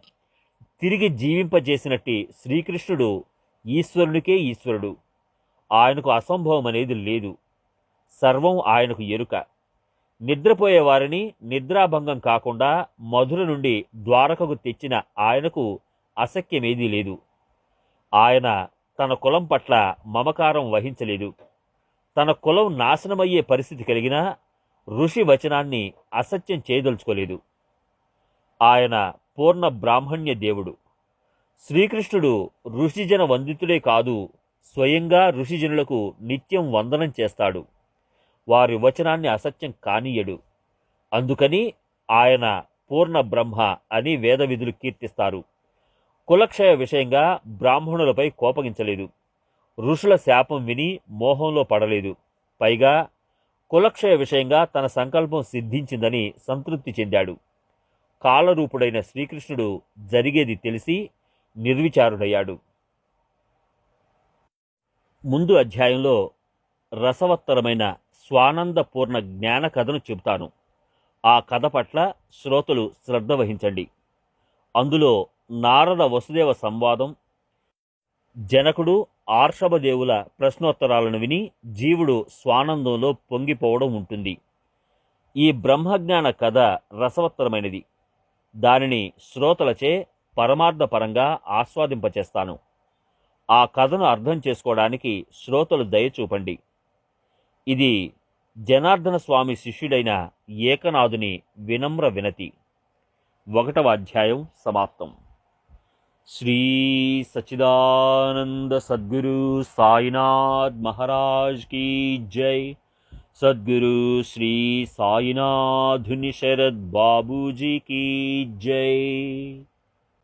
తిరిగి జీవింపజేసినట్టి శ్రీకృష్ణుడు ఈశ్వరునికే ఈశ్వరుడు. ఆయనకు అసంభవం అనేది లేదు. సర్వం ఆయనకు ఎరుక. నిద్రపోయే వారిని నిద్రాభంగం కాకుండా మధుర నుండి ద్వారకకు తెచ్చిన ఆయనకు అశక్యమేదీ లేదు. ఆయన తన కులం పట్ల మమకారం వహించలేదు. తన కులం నాశనమయ్యే పరిస్థితి కలిగినా ఋషి వచనాన్ని అసత్యం చేయదలుచుకోలేదు. ఆయన పూర్ణ బ్రాహ్మణ్య దేవుడు. శ్రీకృష్ణుడు ఋషిజన వందితుడే కాదు, స్వయంగా ఋషిజనులకు నిత్యం వందనం చేస్తాడు. వారి వచనాన్ని అసత్యం కానీయడు. అందుకని ఆయన పూర్ణ బ్రహ్మ అని వేద విధులు కీర్తిస్తారు. కులక్షయ విషయంగా బ్రాహ్మణులపై కోపగించలేదు. ఋషుల శాపం విని మోహంలో పడలేదు. పైగా కులక్షయ విషయంగా తన సంకల్పం సిద్ధించిందని సంతృప్తి చెందాడు. కాలరూపుడైన శ్రీకృష్ణుడు జరిగేది తెలిసి నిర్విచారుడయ్యాడు. ముందు అధ్యాయంలో రసవత్తరమైన స్వానందపూర్ణ జ్ఞాన కథను చెబుతాను. ఆ కథ పట్ల శ్రోతలు శ్రద్ధ వహించండి. అందులో నారద వసుదేవ సంవాదం, జనకుడు ఆర్షభదేవుల ప్రశ్నోత్తరాలను విని జీవుడు స్వానందంలో పొంగిపోవడం ఉంటుంది. ఈ బ్రహ్మజ్ఞాన కథ రసవత్తరమైనది. దానిని శ్రోతలచే పరమార్థపరంగా ఆస్వాదింపచేస్తాను. ఆ కథను అర్థం చేసుకోవడానికి శ్రోతలు దయచూపండి. ఇది జనార్దన స్వామి శిష్యుడైన ఏకనాథుని వినమ్ర వినతి. 1వ అధ్యాయం సమాప్తం. శ్రీ సచ్చిదానంద సద్గురు సాయినాథ్ మహారాజ్ కీ జై. సద్గురు శ్రీ సాయినాథుని శరద్ బాబూజీ కీ జై.